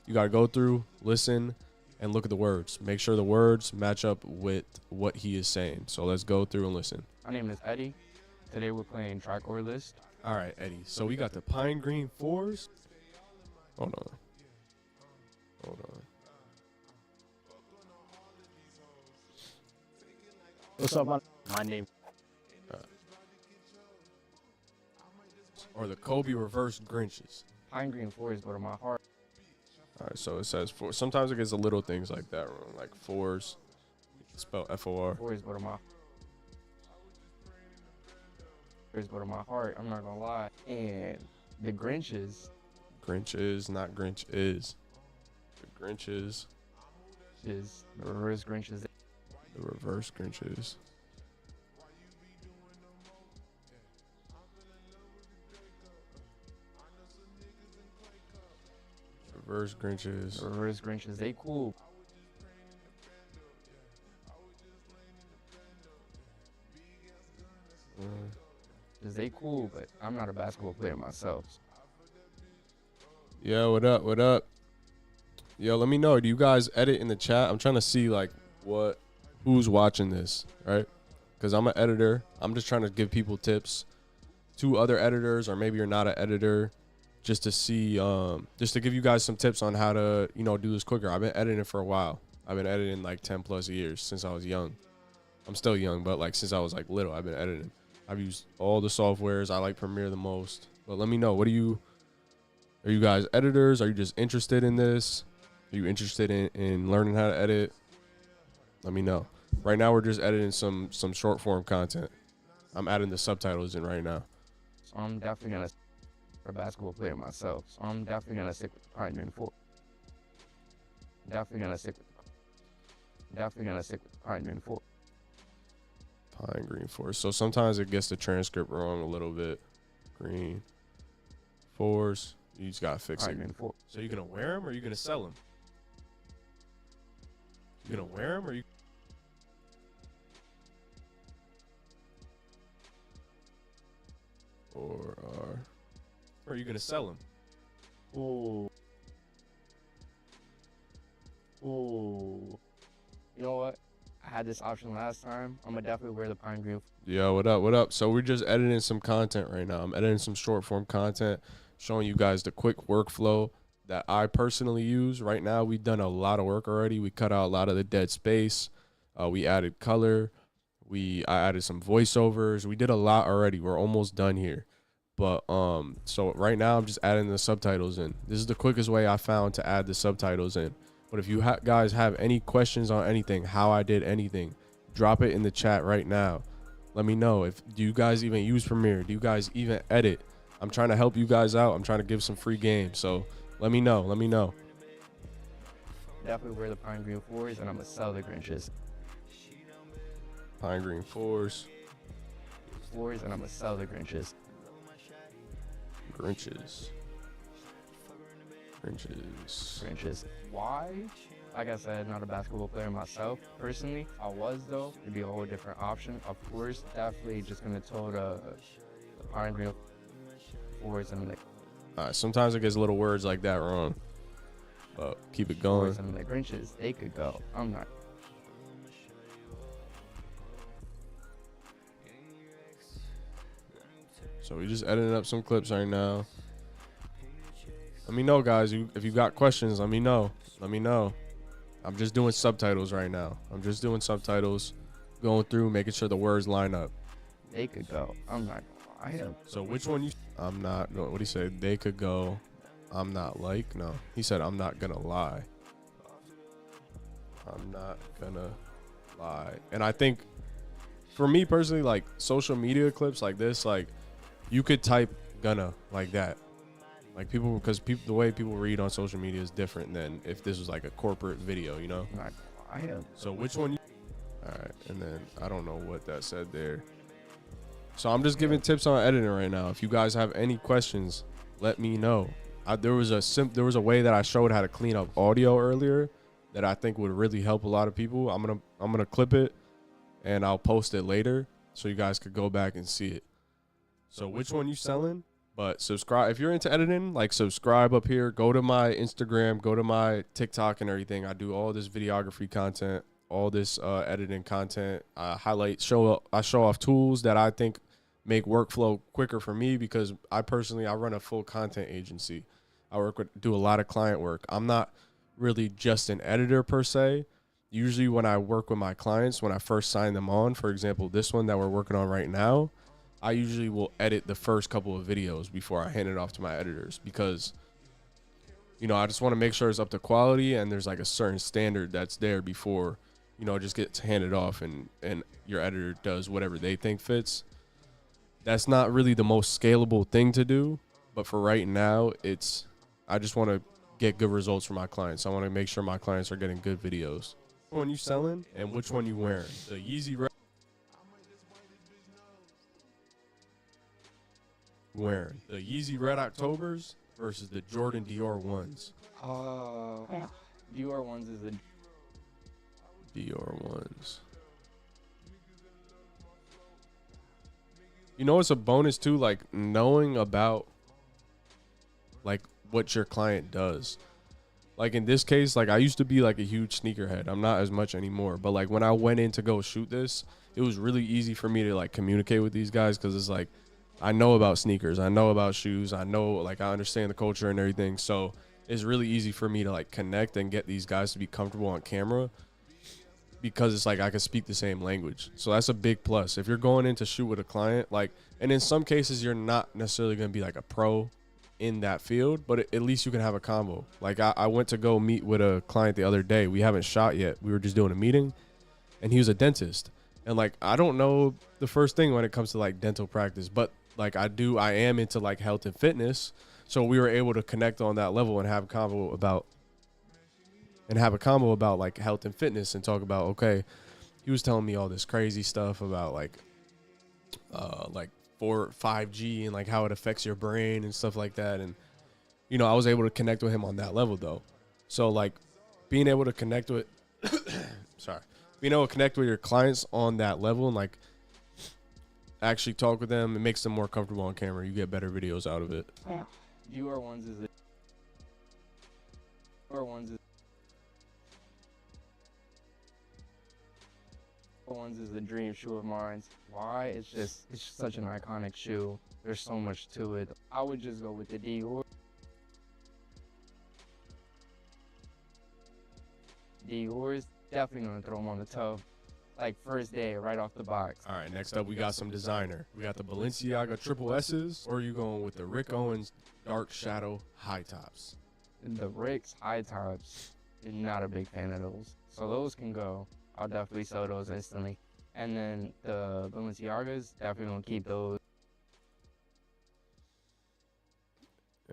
You gotta go through, listen, and look at the words. Make sure the words match up with what he is saying. So let's go through and listen. My name is Eddie. Today we're playing Tricore List. All right, Eddie. So we got the Pine Green Fours. Hold on. What's up, my name? Or the Kobe Reverse Grinches. Pine Green Fours go to my heart. All right, so it says four. Sometimes it gets the little things like that wrong, like fours. Spell F-O-R. Fours go to my heart. I'm not gonna lie. And the Grinches Grinch is, not Grinch is. The Grinches. is the reverse Grinches. The reverse Grinches. Reverse Grinches. The reverse Grinches, they cool. They cool, but I'm not a basketball player myself. Yo, what up? What up? Yo, let me know. Do you guys edit in the chat? I'm trying to see like who's watching this, right? Because I'm an editor. I'm just trying to give people tips to other editors, or maybe you're not an editor, just to see, just to give you guys some tips on how to, do this quicker. I've been editing for a while. I've been editing like 10 plus years since I was young. I'm still young, but like since I was like little, I've been editing. I've used all the softwares. I like Premiere the most. But let me know. Are you guys editors? Are you just interested in this? Are you interested in learning how to edit? Let me know. Right now we're just editing some short form content. I'm adding the subtitles in right now. So I'm definitely gonna a basketball player myself. So I'm definitely gonna stick with Pine Green Four. Definitely gonna stick with Pine Green Four. Pine Green Fours. So sometimes it gets the transcript wrong a little bit. Green Fours. You just gotta fix Pine it. Green Four. So you gonna wear them or you gonna sell them? You gonna wear them or you? Or are you gonna sell them? Ooh. Ooh. You know what? I had this option last time. I'm gonna definitely wear the Pine Green. Yo, what up? What up? So we're just editing some content right now. I'm editing some short form content, showing you guys the quick workflow that I personally use. Right now, we've done a lot of work already. We cut out a lot of the dead space. We added color. I added some voiceovers. We did a lot already. We're almost done here. But so right now I'm just adding the subtitles in. This is the quickest way I found to add the subtitles in. But if you guys have any questions on anything, how I did anything, drop it in the chat right now. Let me know. Do you guys even use Premiere? Do you guys even edit? I'm trying to help you guys out. I'm trying to give some free games. So let me know. Let me know. Definitely wear the Pine Green Fours, and I'm gonna sell the Grinches. Pine Green Fours. And I'm gonna sell the Grinches. Grinches. Why? Like I said, not a basketball player myself. Personally, I was though. It'd be a whole different option. Of course, definitely just gonna toe the Pine Green Fours and the Sometimes it gets little words like that wrong. But keep it going. Fours and the Grinches. They could go. I'm not. So we just editing up some clips right now. Let me know, guys. If you got questions, let me know. Let me know. I'm just doing subtitles right now. I'm just doing subtitles, going through, making sure the words line up. They could go. I'm not. So which one you? I'm not. What do you say? They could go. I'm not like. No. He said I'm not gonna lie. I'm not gonna lie. And I think, for me personally, like social media clips like this, like you could type gonna like that. Like people, because the way people read on social media is different than if this was like a corporate video, you know? So which one? All right, and then I don't know what that said there. So I'm just giving tips on editing right now. If you guys have any questions, let me know. There was a way that I showed how to clean up audio earlier that I think would really help a lot of people. I'm gonna clip it and I'll post it later so you guys could go back and see it. So which one you selling? But subscribe if you're into editing. Like, subscribe up here. Go to my Instagram. Go to my TikTok and everything. I do all this videography content, all this editing content. I show off tools that I think make workflow quicker for me, because I run a full content agency. I do a lot of client work. I'm not really just an editor per se. Usually when I work with my clients, when I first sign them on, for example, this one that we're working on right now, I usually will edit the first couple of videos before I hand it off to my editors, because, you know, I just want to make sure it's up to quality and there's like a certain standard that's there before, you know, it just gets handed off and your editor does whatever they think fits. That's not really the most scalable thing to do, but for right now, I just want to get good results for my clients. I want to make sure my clients are getting good videos. Which one you selling and which one you wearing? The Yeezy Red Octobers versus the Jordan Dior ones. Dior ones is the Dior ones. You know, it's a bonus too, like knowing about like what your client does. Like in this case, like I used to be like a huge sneakerhead. I'm not as much anymore. But like when I went in to go shoot this, it was really easy for me to like communicate with these guys, because it's like, I know about sneakers, I know about shoes, I know, like, I understand the culture and everything. So it's really easy for me to like connect and get these guys to be comfortable on camera, because it's like I can speak the same language. So that's a big plus. If you're going in to shoot with a client, like, and in some cases you're not necessarily going to be like a pro in that field, but at least you can have a combo. Like I went to go meet with a client the other day. We haven't shot yet. We were just doing a meeting, and he was a dentist. And like, I don't know the first thing when it comes to like dental practice, but like I am into like health and fitness. So we were able to connect on that level and have a combo about like health and fitness, and talk about, okay, he was telling me all this crazy stuff about like 5G and like how it affects your brain and stuff like that. And, you know, I was able to connect with him on that level though. So like being able to connect with, being able to connect with your clients on that level and like actually talk with them, it makes them more comfortable on camera. You get better videos out of it. Dior ones is the dream shoe of mine. Why? It's such an iconic shoe. There's so much to it. I would just go with the Dior. Dior's definitely gonna throw them on the toe. Like first day, right off the box. All right, next up we got some designer. We got the Balenciaga Triple S's, or are you going with the Rick Owens Dark Shadow High Tops? The Rick's high tops, not a big fan of those. So those can go. I'll definitely sell those instantly. And then the Balenciagas, definitely gonna keep those.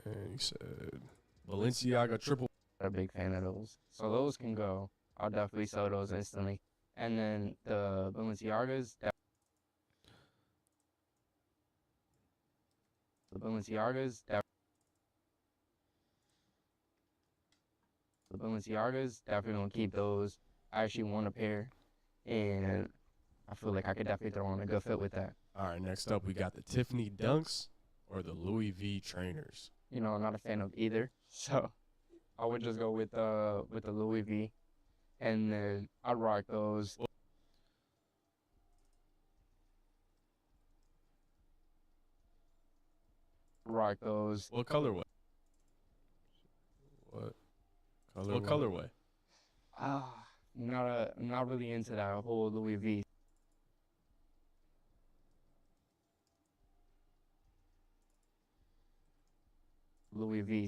And he said Balenciaga Triple. Not a big fan of those. So those can go. I'll definitely sell those instantly. And then the Balenciagas, definitely gonna keep those. I actually want a pair, and I feel like I could definitely throw on a good fit with that. All right, next up we got the Tiffany Dunks or the Louis V Trainers. You know, I'm not a fan of either, so I would just go with the Louis V, and then I'd rock those. What colorway? What colorway? Not really into that whole Louis V.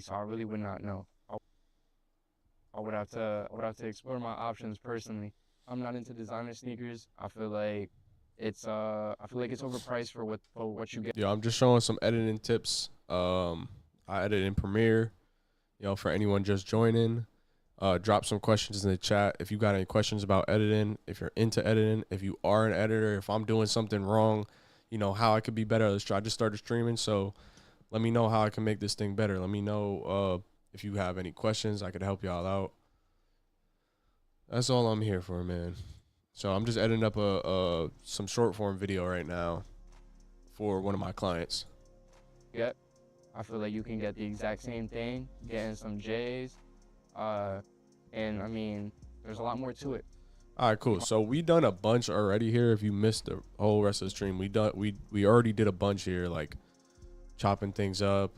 So I really would not know. I would have to explore my options personally. I'm not into designer sneakers. I feel like it's overpriced for what you get. Yeah, I'm just showing some editing tips. I edit in Premiere. You know, for anyone just joining, drop some questions in the chat if you got any questions about editing. If you're into editing, if you are an editor, if I'm doing something wrong, you know, how I could be better. I just started streaming, so let me know how I can make this thing better. Let me know if you have any questions. I could help y'all out. That's all I'm here for, man. So I'm just editing up some short form video right now for one of my clients. Yep. I feel like you can get the exact same thing, getting some J's, and I mean, there's a lot more to it. All right, cool. So we done a bunch already here. If you missed the whole rest of the stream, we already did a bunch here, like chopping things up,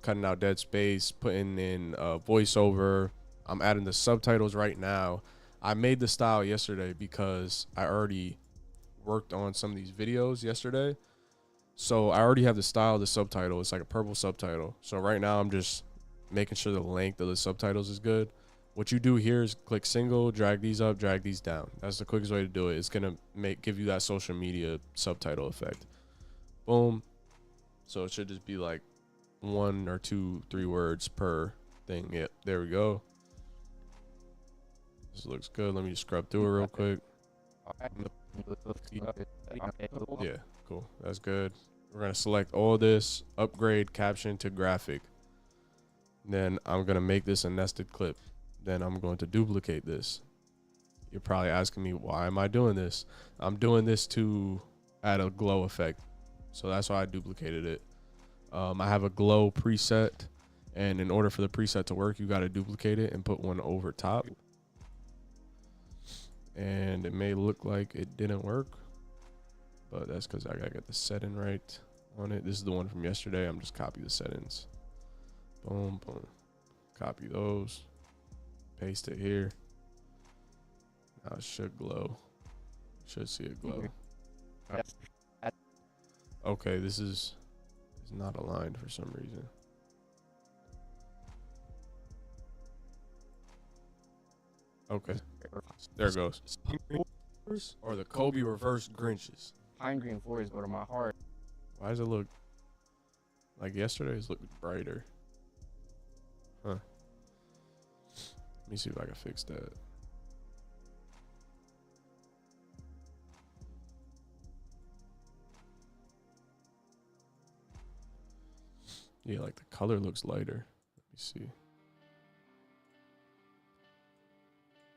cutting out dead space, putting in voiceover. I'm adding the subtitles right now. I made the style yesterday because I already worked on some of these videos yesterday. So I already have the style of the subtitle. It's like a purple subtitle. So right now I'm just making sure the length of the subtitles is good. What you do here is click single, drag these up, drag these down. That's the quickest way to do it. It's gonna give you that social media subtitle effect. Boom. So it should just be like 1 or 2, 3 words per thing. Yep, there we go. This looks good. Let me just scrub through it real quick. Yeah, cool. That's good. We're gonna select all this, upgrade caption to graphic. Then I'm gonna make this a nested clip. Then I'm going to duplicate this. You're probably asking me, why am I doing this? I'm doing this to add a glow effect. So that's why I duplicated it. I have a glow preset, and in order for the preset to work, you got to duplicate it and put one over top. And it may look like it didn't work, but that's because I got to get the setting right on it. This is the one from yesterday. I'm just copy the settings. Boom, boom. Copy those. Paste it here. Now it should glow. Should see it glow. Okay, this is not aligned for some reason. Okay, there it goes. Or the Kobe reverse Grinches. Pine Green Forest go to my heart. Why does it look like yesterday's looked brighter? Huh. Let me see if I can fix that. Yeah, like the color looks lighter. Let me see.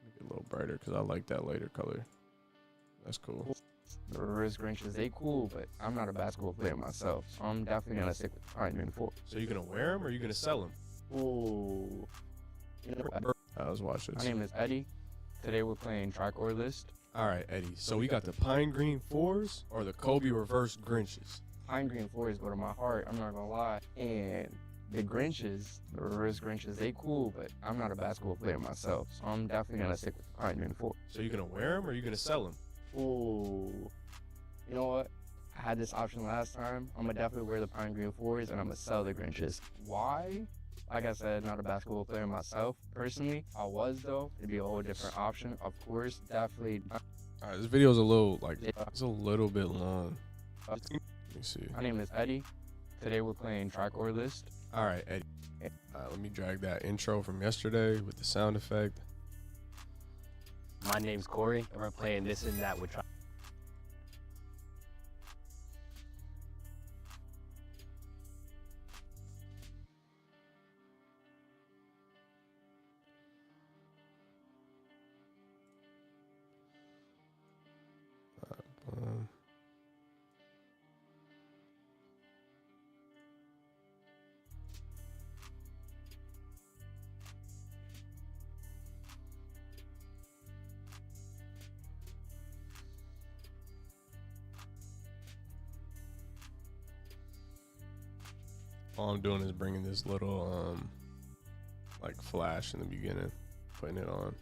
Make it a little brighter because I like that lighter color. That's cool. The reverse Grinches, they cool, but I'm not a basketball player myself, so I'm definitely gonna stick with Pine Green Forest. So you gonna wear them or you gonna sell them? Ooh. You know, Let's watch this. my name is Eddie. Today we're playing Track or List. All right, Eddie. So we got the Pine Green 4s or the Kobe reverse Grinches. Pine Green Forest go to my heart, I'm not gonna lie. And the Grinches, the reverse Grinches, they cool, but I'm not a basketball player myself, so I'm definitely gonna stick with Pine Green Forest. So you gonna wear them or you gonna sell them? Ooh. You know what? I had this option last time. I'm gonna definitely wear the Pine Green Forest and I'm gonna sell the Grinches. Why? Like I said, not a basketball player myself. Personally, I was though. It'd be a whole different option. Of course, definitely. All right, this video is a little it's a little bit long. Let me see. My name is Eddie. Today we're playing Track or List. All right, Eddie. Let me drag that intro from yesterday with the sound effect. My name's Corey, and we're playing This and That with All I'm doing is bringing this little like flash in the beginning, putting it on.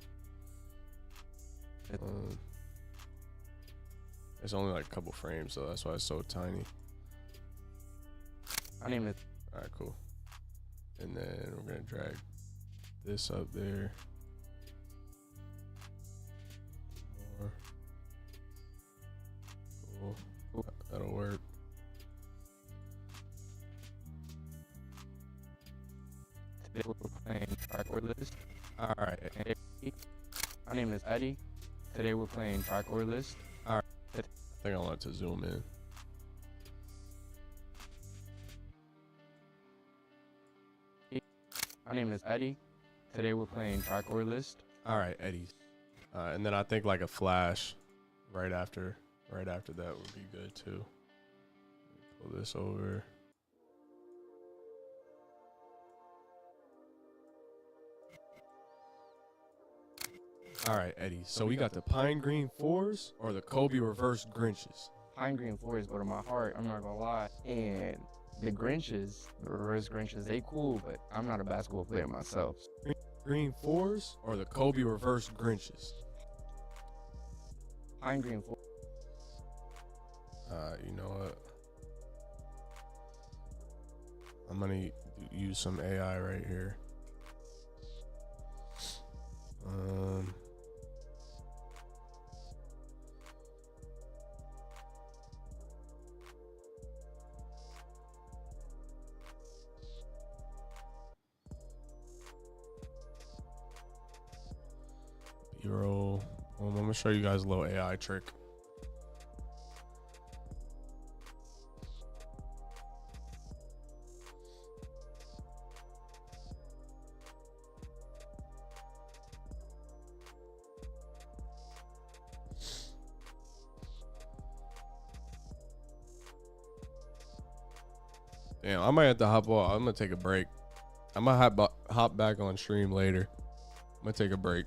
It's only like a couple frames, so that's why it's so tiny. My name is. All right, cool. And then we're gonna drag this up there. More. Cool. That'll work. Today we're playing Track or List. All right. My name is Eddie. Today we're playing Track or List. I think I want to zoom in. My name is Eddie. Today we're playing track or list. All right, Eddie. And then I think like a flash right after that would be good too. Pull this over. All right, Eddie. So we got the Pine Green Fours or the Kobe Reverse Grinches. Pine Green Fours go to my heart, I'm not gonna lie. And the Grinches, the reverse Grinches, they cool, but I'm not a basketball player myself. Green Fours or the Kobe Reverse Grinches. Pine Green Fours. You know what? I'm gonna use some AI right here. B-roll. I'm gonna show you guys a little AI trick. Damn, I might have to hop off. I'm gonna take a break. I might hop back on stream later. I'm gonna take a break.